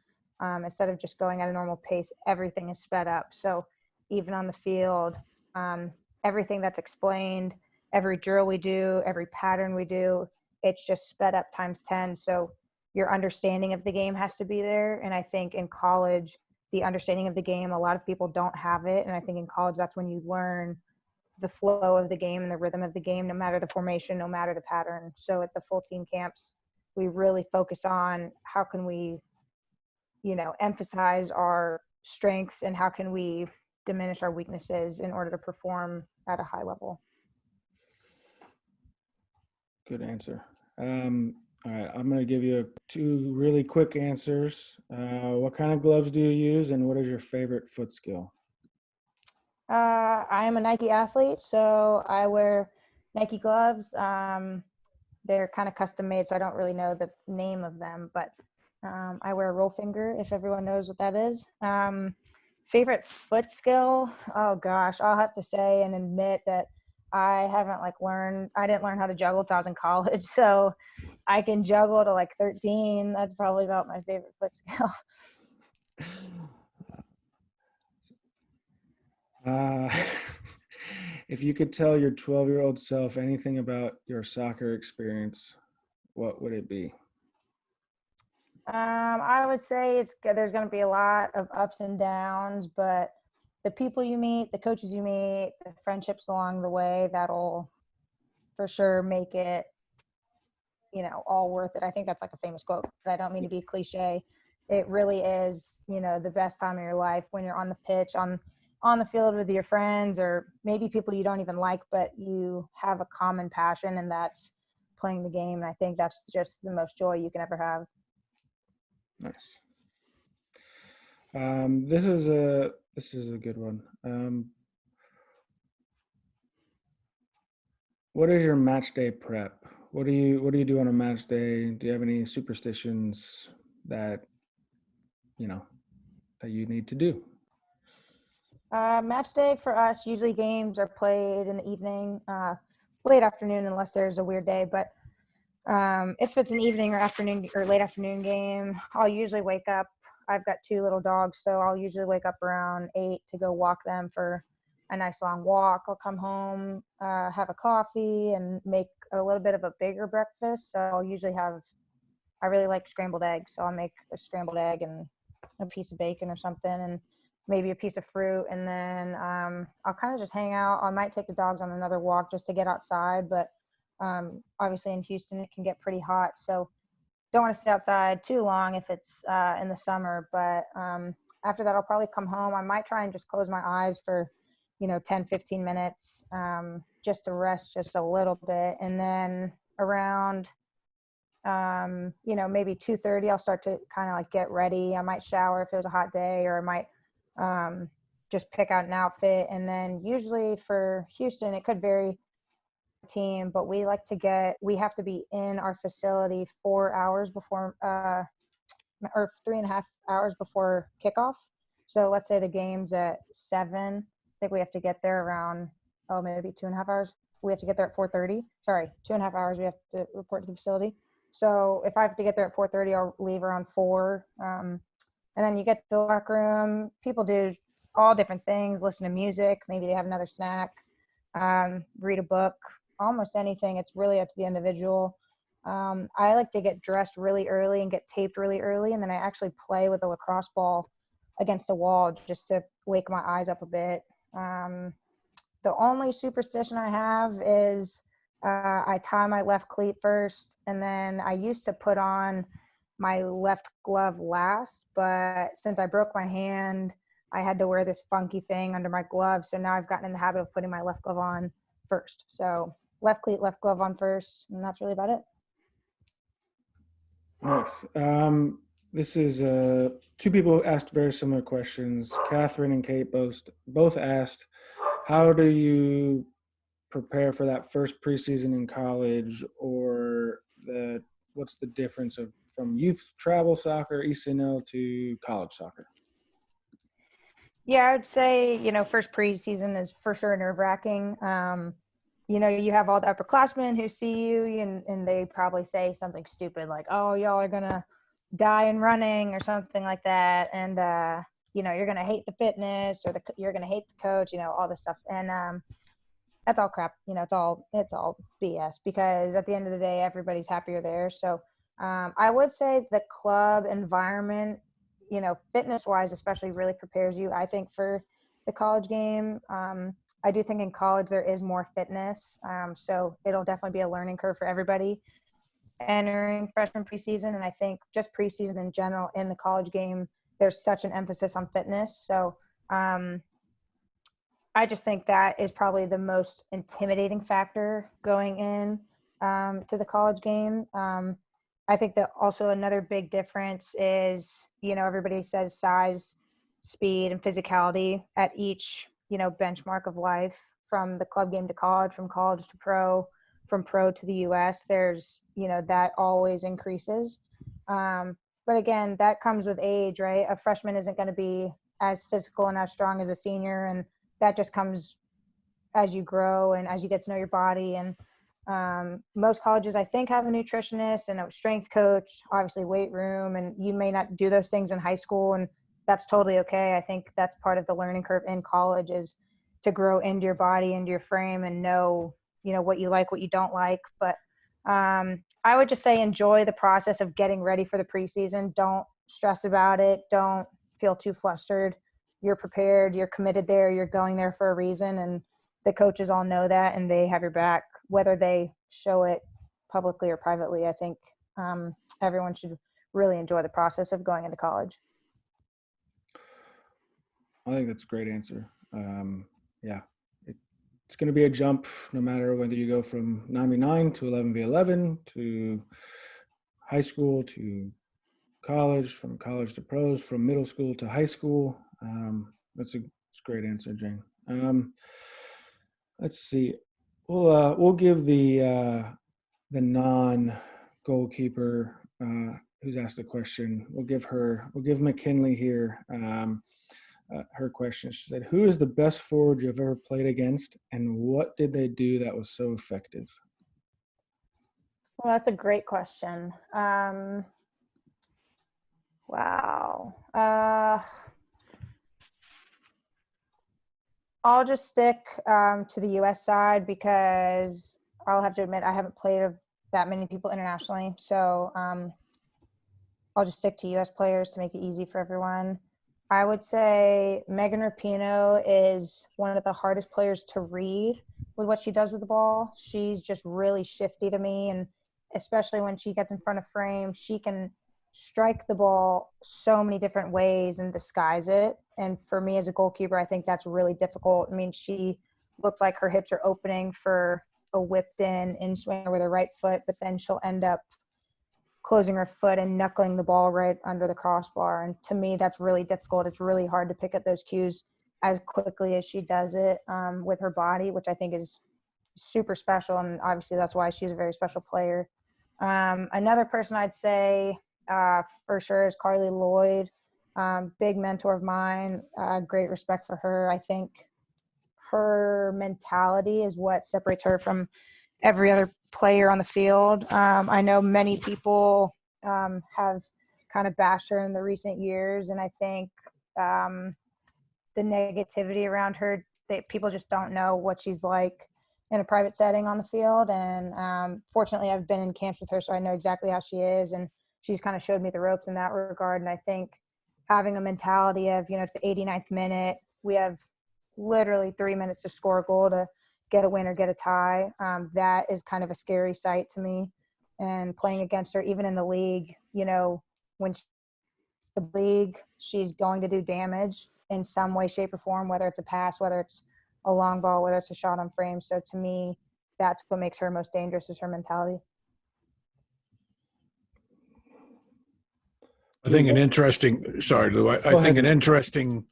Instead of just going at a normal pace, everything is sped up. So even on the field, everything that's explained, every drill we do, every pattern we do, it's just sped up times 10. So your understanding of the game has to be there. And I think in college, the understanding of the game, a lot of people don't have it. And I think in college, that's when you learn the flow of the game and the rhythm of the game, no matter the formation, no matter the pattern. So at the full team camps, we really focus on how can we, emphasize our strengths and how can we diminish our weaknesses in order to perform at a high level. Good answer. All right, I'm going to give you two really quick answers. What kind of gloves do you use, and what is your favorite foot skill? I am a Nike athlete, so I wear Nike gloves. They're kind of custom made, so I don't really know the name of them, but I wear a roll finger, if everyone knows what that is. Favorite foot skill? Oh gosh, I'll have to say and admit that I didn't learn how to juggle till I was in college. So I can juggle to like 13. That's probably about my favorite foot skill. If you could tell your 12-year-old self anything about your soccer experience, what would it be? I would say there's going to be a lot of ups and downs, but the people you meet, the coaches you meet, the friendships along the way, that'll for sure make it, all worth it. I think that's like a famous quote, but I don't mean to be cliche. It really is, the best time of your life when you're on the pitch, on the field with your friends, or maybe people you don't even like, but you have a common passion, and that's playing the game. And I think that's just the most joy you can ever have. Nice. This is a good one. What is your match day prep? What do you do on a match day? Do you have any superstitions that that you need to do? Match day for us, usually games are played in the evening, late afternoon, unless there's a weird day. But if it's an evening or afternoon or late afternoon game, I'll usually wake up. I've got 2 little dogs, so I'll usually wake up around 8 to go walk them for a nice long walk. I'll come home, have a coffee, and make a little bit of a bigger breakfast. So I really like scrambled eggs, so I'll make a scrambled egg and a piece of bacon or something, and maybe a piece of fruit. And then I'll kind of just hang out. I might take the dogs on another walk just to get outside, but obviously in Houston it can get pretty hot, so don't want to stay outside too long if it's in the summer. But after that, I'll probably come home. I might try and just close my eyes for, 10, 15 minutes, just to rest just a little bit. And then around, maybe 2:30, I'll start to kind of like get ready. I might shower if it was a hot day, or I might just pick out an outfit. And then usually for Houston, it could vary team, but we have to be in our facility 4 hours before, or 3.5 hours before kickoff. So let's say the game's at 7. I think we have to get there around, maybe 2.5 hours. We have to get there at 4:30. Sorry, 2.5 hours. We have to report to the facility. So if I have to get there at 4:30, I'll leave around 4. And then you get to the locker room. People do all different things, listen to music. Maybe they have another snack, read a book, almost anything. It's really up to the individual. I like to get dressed really early and get taped really early. And then I actually play with a lacrosse ball against the wall just to wake my eyes up a bit. The only superstition I have is I tie my left cleat first, and then I used to put on my left glove last, but since I broke my hand, I had to wear this funky thing under my glove. So now I've gotten in the habit of putting my left glove on first. So left cleat, left glove on first, and that's really about it. Nice. This is two people asked very similar questions. Catherine and Kate both asked, how do you prepare for that first preseason in college, or what's the difference from youth travel soccer, ECNL, to college soccer? Yeah, I would say, first preseason is for sure nerve-wracking. You have all the upperclassmen who see you and they probably say something stupid like, oh, y'all are going to die in running or something like that. And, you're going to hate the fitness, or you're going to hate the coach, all this stuff. And that's all crap. It's all BS, because at the end of the day, everybody's happier there. So I would say the club environment, fitness-wise especially, really prepares you, I think, for the college game. I do think in college there is more fitness, so it'll definitely be a learning curve for everybody entering freshman preseason. And I think just preseason in general in the college game, there's such an emphasis on fitness. So I just think that is probably the most intimidating factor going in to the college game. I think that also another big difference is, everybody says size, speed, and physicality at each, benchmark of life, from the club game to college, from college to pro, from pro to the US. There's, that always increases. But again, that comes with age, right? A freshman isn't going to be as physical and as strong as a senior. And that just comes as you grow and as you get to know your body. And most colleges, I think, have a nutritionist and a strength coach, obviously weight room, and you may not do those things in high school, and that's totally okay. I think that's part of the learning curve in college, is to grow into your body, into your frame, and know, what you like, what you don't like. But I would just say enjoy the process of getting ready for the preseason. Don't stress about it. Don't feel too flustered. You're prepared. You're committed there. You're going there for a reason, and the coaches all know that, and they have your back, whether they show it publicly or privately. I think everyone should really enjoy the process of going into college. I think that's a great answer. Yeah, it's going to be a jump no matter whether you go from 9v9 to 11v11 to high school to college, from college to pros, from middle school to high school. That's a great answer, Jane. Let's see. We'll give the non-goalkeeper who's asked a question. We'll give McKinley here her question. She said, "Who is the best forward you've ever played against, and what did they do that was so effective?" Well, that's a great question. Wow. I'll just stick to the U.S. side, because I'll have to admit I haven't played that many people internationally. So I'll just stick to U.S. players to make it easy for everyone. I would say Megan Rapinoe is one of the hardest players to read with what she does with the ball. She's just really shifty to me, and especially when she gets in front of frame, she can strike the ball so many different ways and disguise it. And for me as a goalkeeper, I think that's really difficult. I mean, she looks like her hips are opening for a whipped in swinger with her right foot, but then she'll end up closing her foot and knuckling the ball right under the crossbar. And to me, that's really difficult. It's really hard to pick up those cues as quickly as she does it with her body, which I think is super special. And obviously that's why she's a very special player. Another person I'd say for sure is Carly Lloyd. Big mentor of mine, great respect for her. I think her mentality is what separates her from every other player on the field. I know many people have kind of bashed her in the recent years, and I think the negativity around her, that people just don't know what she's like in a private setting on the field. And fortunately, I've been in camps with her, so I know exactly how she is, and she's kind of showed me the ropes in that regard. And I think having a mentality of, it's the 89th minute, we have literally 3 minutes to score a goal to get a win or get a tie. That is kind of a scary sight to me. And playing against her, even in the league, when the league, she's going to do damage in some way, shape, or form, whether it's a pass, whether it's a long ball, whether it's a shot on frame. So to me, that's what makes her most dangerous, is her mentality. I think an interesting, sorry, Lou, I think ahead. an interesting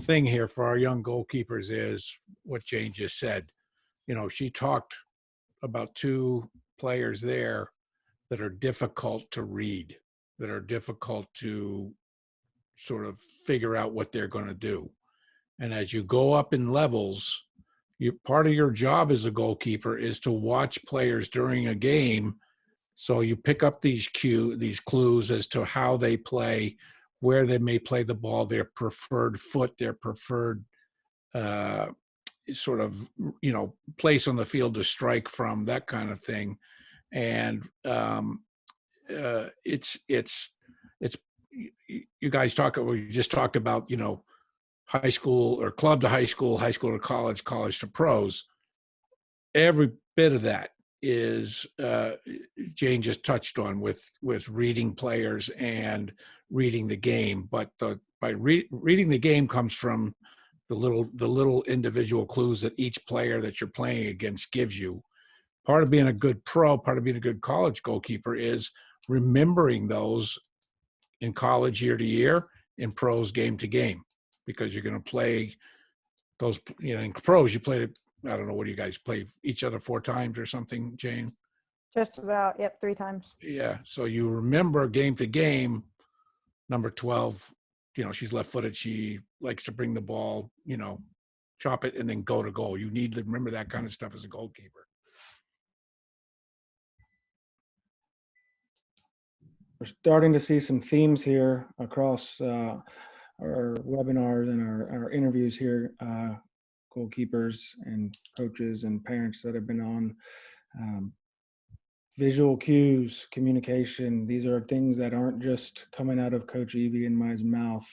thing here for our young goalkeepers is what Jane just said. She talked about two players there that are difficult to read, that are difficult to sort of figure out what they're going to do. And as you go up in levels, part of your job as a goalkeeper is to watch players during a game. So you pick up these clues as to how they play, where they may play the ball, their preferred foot, their preferred sort of, place on the field to strike from, that kind of thing. And it's you guys we just talked about, high school or club to high school to college, college to pros. Every bit of that is Jane just touched on with reading players and reading the game. But reading the game comes from the little individual clues that each player that you're playing against gives you. Part of being a good pro, part of being a good college goalkeeper is remembering those in college year to year, in pros game to game, because you're going to play those, in pros you play, I don't know, what do you guys play each other 4 times or something, Jane? Just about, 3 times. Yeah. So you remember game to game, number 12, she's left-footed. She likes to bring the ball, chop it and then go to goal. You need to remember that kind of stuff as a goalkeeper. We're starting to see some themes here across our webinars and our interviews here, goalkeepers and coaches and parents that have been on. Visual cues, communication, these are things that aren't just coming out of Coach Evie and my mouth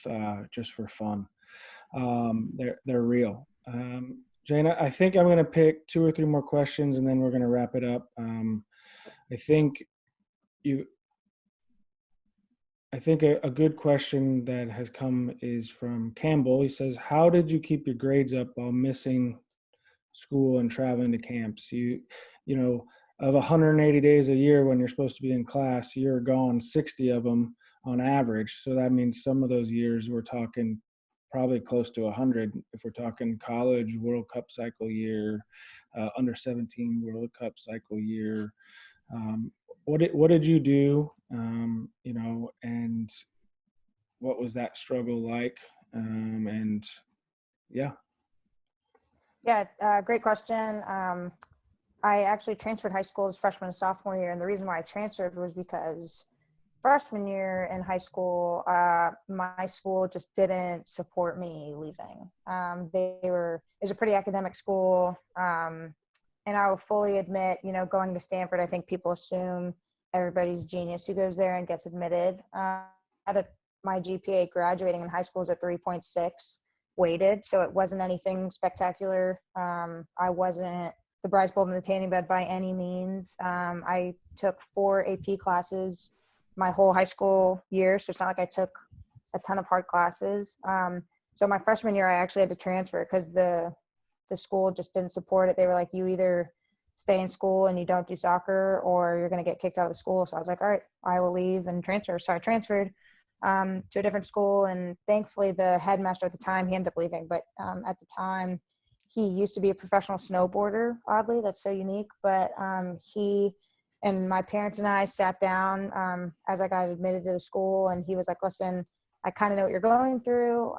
just for fun. They're real. Jane, I think I'm going to pick 2 or 3 more questions and then we're going to wrap it up. I think a good question that has come is from Campbell. He says, how did you keep your grades up while missing school and traveling to camps? Of 180 days a year when you're supposed to be in class, you're gone 60 of them on average. So that means some of those years we're talking probably close to 100. If we're talking college World Cup cycle year, under 17 World Cup cycle year, what did you do, and what was that struggle like? Great question. I actually transferred high schools freshman and sophomore year, and the reason why I transferred was because freshman year in high school, my school just didn't support me leaving. It was a pretty academic school, and I will fully admit, going to Stanford, I think people assume everybody's genius who goes there and gets admitted. My GPA graduating in high school is a 3.6 weighted, so it wasn't anything spectacular. I wasn't the brightest bulb in the tanning bed by any means. I took 4 AP classes my whole high school year. So it's not like I took a ton of hard classes. So my freshman year, I actually had to transfer because the school just didn't support it. They were like, you either stay in school and you don't do soccer, or you're going to get kicked out of the school. So I was like, all right, I will leave and transfer. So I transferred to a different school. And thankfully the headmaster at the time, he ended up leaving, but at the time he used to be a professional snowboarder. Oddly, that's so unique. But he and my parents and I sat down as I got admitted to the school, and he was like, listen, I kind of know what you're going through.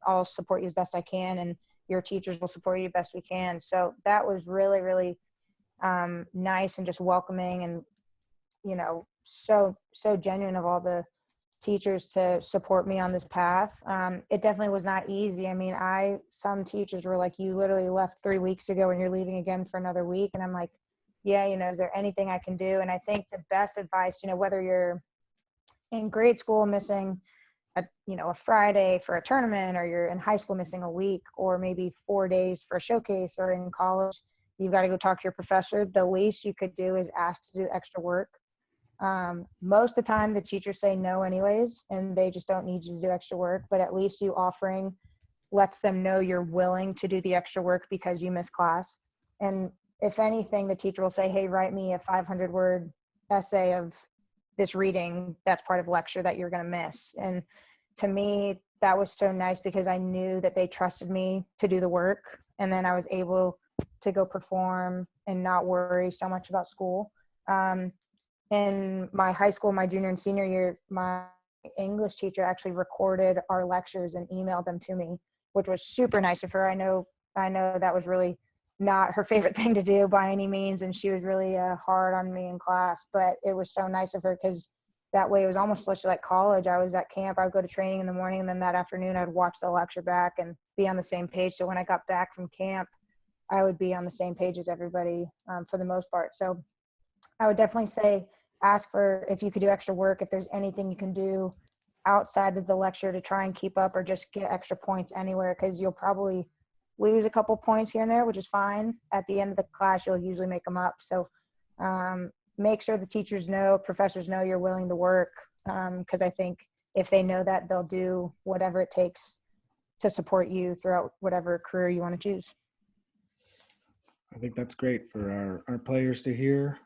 I'll support you as best I can, and your teachers will support you best we can. So that was really, really nice and just welcoming, and, you know, so genuine of all the teachers to support me on this path. It definitely was not easy. I mean, some teachers were like, you literally left 3 weeks ago and you're leaving again for another week. And I'm like, yeah, you know, is there anything I can do? And I think the best advice, you know, whether you're in grade school missing a Friday for a tournament, or you're in high school missing a week, or maybe 4 days for a showcase, or in college, you've got to go talk to your professor. The least you could do is ask to do extra work. Most of the time the teachers say no anyways, and they just don't need you to do extra work, but at least you offering lets them know you're willing to do the extra work because you missed class. And if anything, the teacher will say, hey, write me a 500-word essay of this reading that's part of lecture that you're going to miss. And to me, that was so nice because I knew that they trusted me to do the work, and then I was able to go perform and not worry so much about school. In my high school, my junior and senior year, my English teacher actually recorded our lectures and emailed them to me, which was super nice of her. I know that was really not her favorite thing to do by any means, and she was really hard on me in class, but it was so nice of her because that way it was almost like college. I was at camp, I would go to training in the morning, and then that afternoon I'd watch the lecture back and be on the same page. So when I got back from camp, I would be on the same page as everybody for the most part. So I would definitely say ask for if you could do extra work, if there's anything you can do outside of the lecture to try and keep up or just get extra points anywhere, because you'll probably lose a couple points here and there, which is fine. At the end of the class, you'll usually make them up. So make sure the teachers know, professors know you're willing to work, because I think if they know that, they'll do whatever it takes to support you throughout whatever career you want to choose. I think that's great for our players to hear,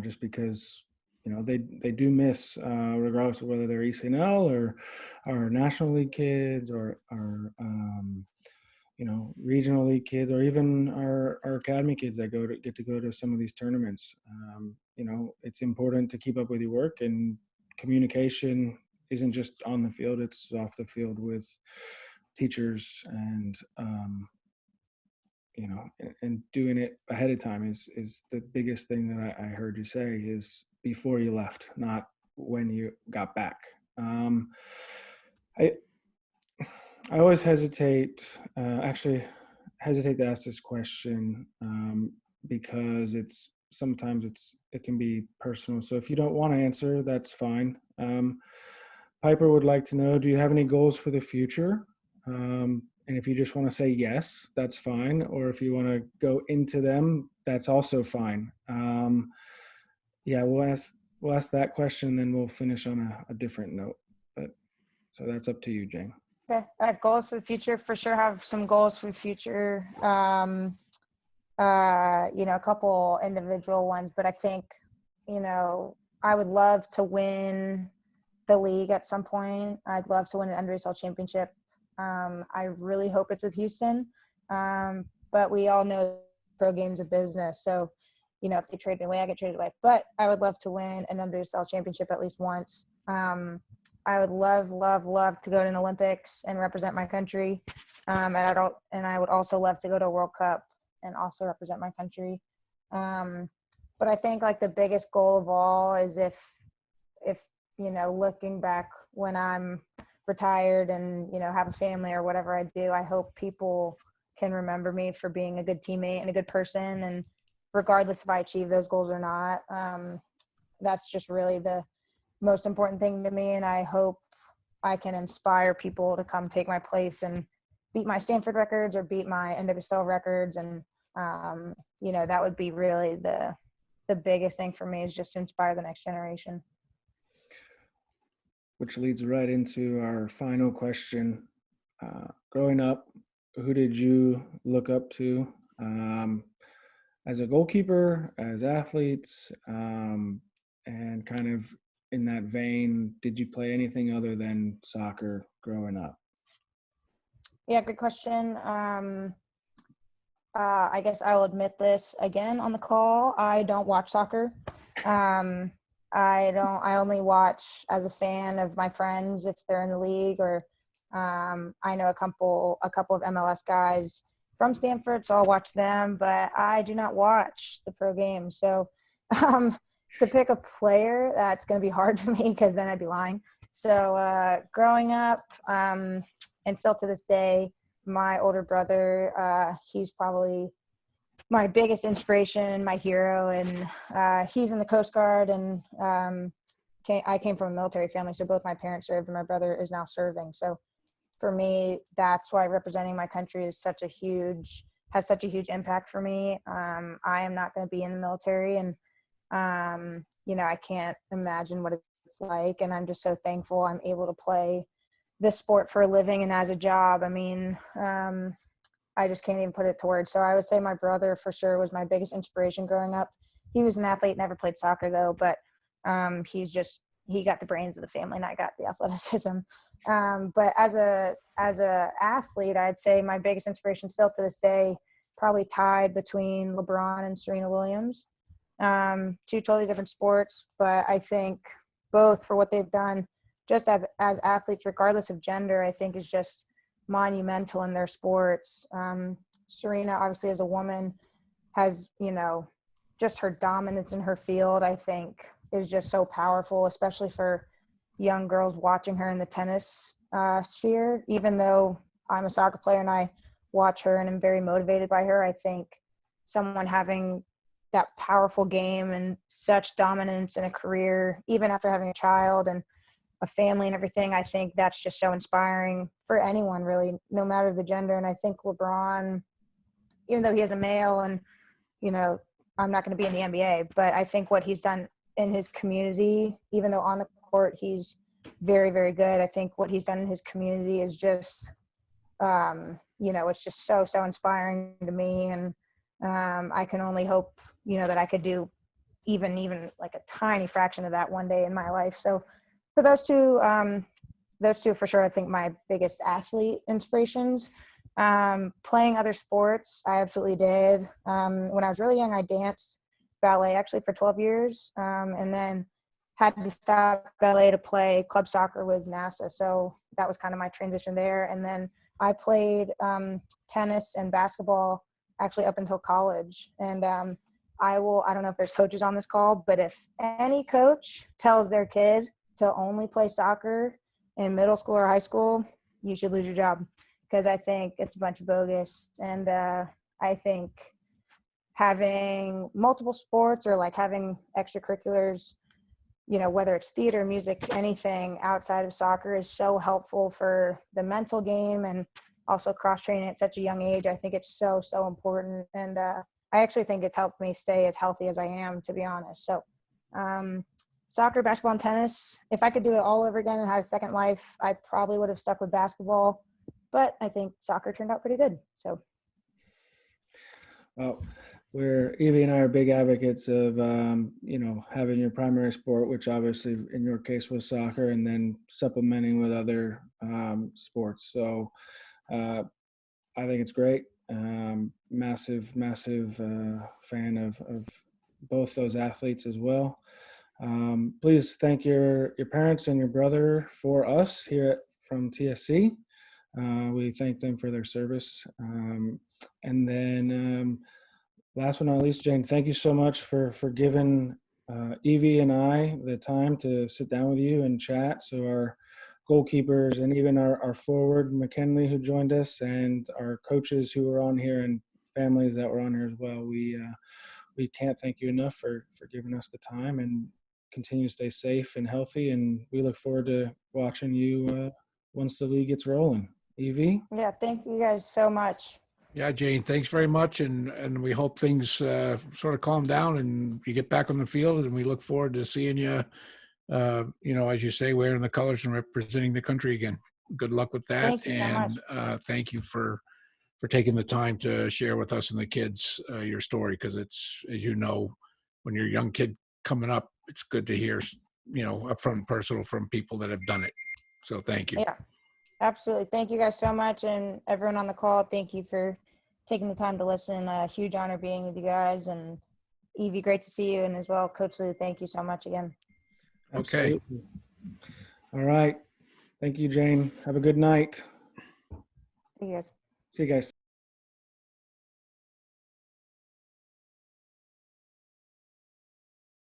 just because, you know, they do miss, regardless of whether they're ECNL or National League kids or regional league kids, or even our academy kids that get to go to some of these tournaments. It's important to keep up with your work, and communication isn't just on the field, it's off the field with teachers, and and doing it ahead of time is the biggest thing that I heard you say, is before you left, not when you got back. I always hesitate to ask this question, because sometimes it can be personal. So if you don't want to answer, that's fine. Piper would like to know, do you have any goals for the future? And if you just want to say yes, that's fine. Or if you want to go into them, that's also fine. We'll ask that question, then we'll finish on a different note. But so that's up to you, Jane. Okay. Goals for the future, for sure have some goals for the future. A couple individual ones, but I think, I would love to win the league at some point. I'd love to win an NWSL championship. I really hope it's with Houston. But we all know pro game's a business. So, if they trade me away, I get traded away. But I would love to win an NWSL championship at least once. I would love to go to an Olympics and represent my country. And I would also love to go to a World Cup and also represent my country. But I think like the biggest goal of all is if looking back when I'm retired and, have a family or whatever I do, I hope people can remember me for being a good teammate and a good person. And regardless if I achieve those goals or not, that's just really the most important thing to me. And I hope I can inspire people to come take my place and beat my Stanford records or beat my NWSL records. And, that would be really the biggest thing for me, is just to inspire the next generation. which leads right into our final question. Growing up, who did you look up to as a goalkeeper, as athletes, and kind of in that vein, did you play anything other than soccer growing up? Yeah, good question. I guess I'll admit this again on the call. I don't watch soccer. I only watch as a fan of my friends if they're in the league, or I know a couple of MLS guys from Stanford, so I'll watch them, but I do not watch the pro game. So to pick a player, that's going to be hard for me because then I'd be lying. So growing up, and still to this day, my older brother, he's probably my biggest inspiration, my hero, and he's in the Coast Guard, and I came from a military family, so both my parents served, and my brother is now serving. So for me, that's why representing my country has such a huge impact for me. I am not going to be in the military, and I can't imagine what it's like, and I'm just so thankful I'm able to play this sport for a living and as a job. I mean, I just can't even put it to words. So I would say my brother for sure was my biggest inspiration growing up. He was an athlete, never played soccer though, but he got the brains of the family and I got the athleticism. But as a athlete, I'd say my biggest inspiration still to this day, probably tied between LeBron and Serena Williams. Two totally different sports, but I think both for what they've done just as athletes, regardless of gender, I think is just monumental in their sports. Serena, obviously as a woman, has, just her dominance in her field, I think is just so powerful, especially for young girls watching her in the tennis sphere. Even though I'm a soccer player and I watch her and am very motivated by her, I think someone having that powerful game and such dominance in a career, even after having a child and a family and everything, I think that's just so inspiring for anyone really, no matter the gender. And I think LeBron, even though he is a male and, I'm not going to be in the NBA, but I think what he's done in his community, even though on the court he's very, very good, I think what he's done in his community is just, it's just so, so inspiring to me. And I can only hope, that I could do even like a tiny fraction of that one day in my life. So for those two for sure, I think my biggest athlete inspirations. Playing other sports, I absolutely did. When I was really young, I danced ballet actually for 12 years, and then had to stop ballet to play club soccer with NASA. So that was kind of my transition there. And then I played tennis and basketball actually up until college. And I don't know if there's coaches on this call, but if any coach tells their kid to only play soccer in middle school or high school, you should lose your job, because I think it's a bunch of bogus. And I think having multiple sports or like having extracurriculars, whether it's theater, music, anything outside of soccer is so helpful for the mental game and also cross training at such a young age. I think it's so, so important. And I actually think it's helped me stay as healthy as I am, to be honest. So soccer, basketball, and tennis, if I could do it all over again and have a second life, I probably would have stuck with basketball, but I think soccer turned out pretty good. So. Well, Evie and I are big advocates of, having your primary sport, which obviously in your case was soccer, and then supplementing with other sports. So I think it's great. Massive fan of both those athletes as well. Please thank your parents and your brother for us here from TSC. We thank them for their service. And then last but not least, Jane, thank you so much for giving Evie and I the time to sit down with you and chat. So our goalkeepers and even our forward, McKinley, who joined us, and our coaches who were on here and families that were on here as well. We can't thank you enough for giving us the time, and continue to stay safe and healthy. And we look forward to watching you once the league gets rolling. Evie? Yeah, thank you guys so much. Yeah, Jane, thanks very much. And we hope things sort of calm down and you get back on the field, and we look forward to seeing you as you say, wearing the colors and representing the country again. Good luck with that. Thank you so much. And thank you for taking the time to share with us and the kids your story, because it's, as you know, when you're a young kid coming up, it's good to hear, upfront and personal from people that have done it. So thank you. Yeah, absolutely. Thank you guys so much. And everyone on the call, thank you for taking the time to listen. A huge honor being with you guys. And Evie, great to see you. And as well, Coach Lou, thank you so much again. Okay. Absolutely. All right. Thank you, Jane. Have a good night. See you guys. See you guys.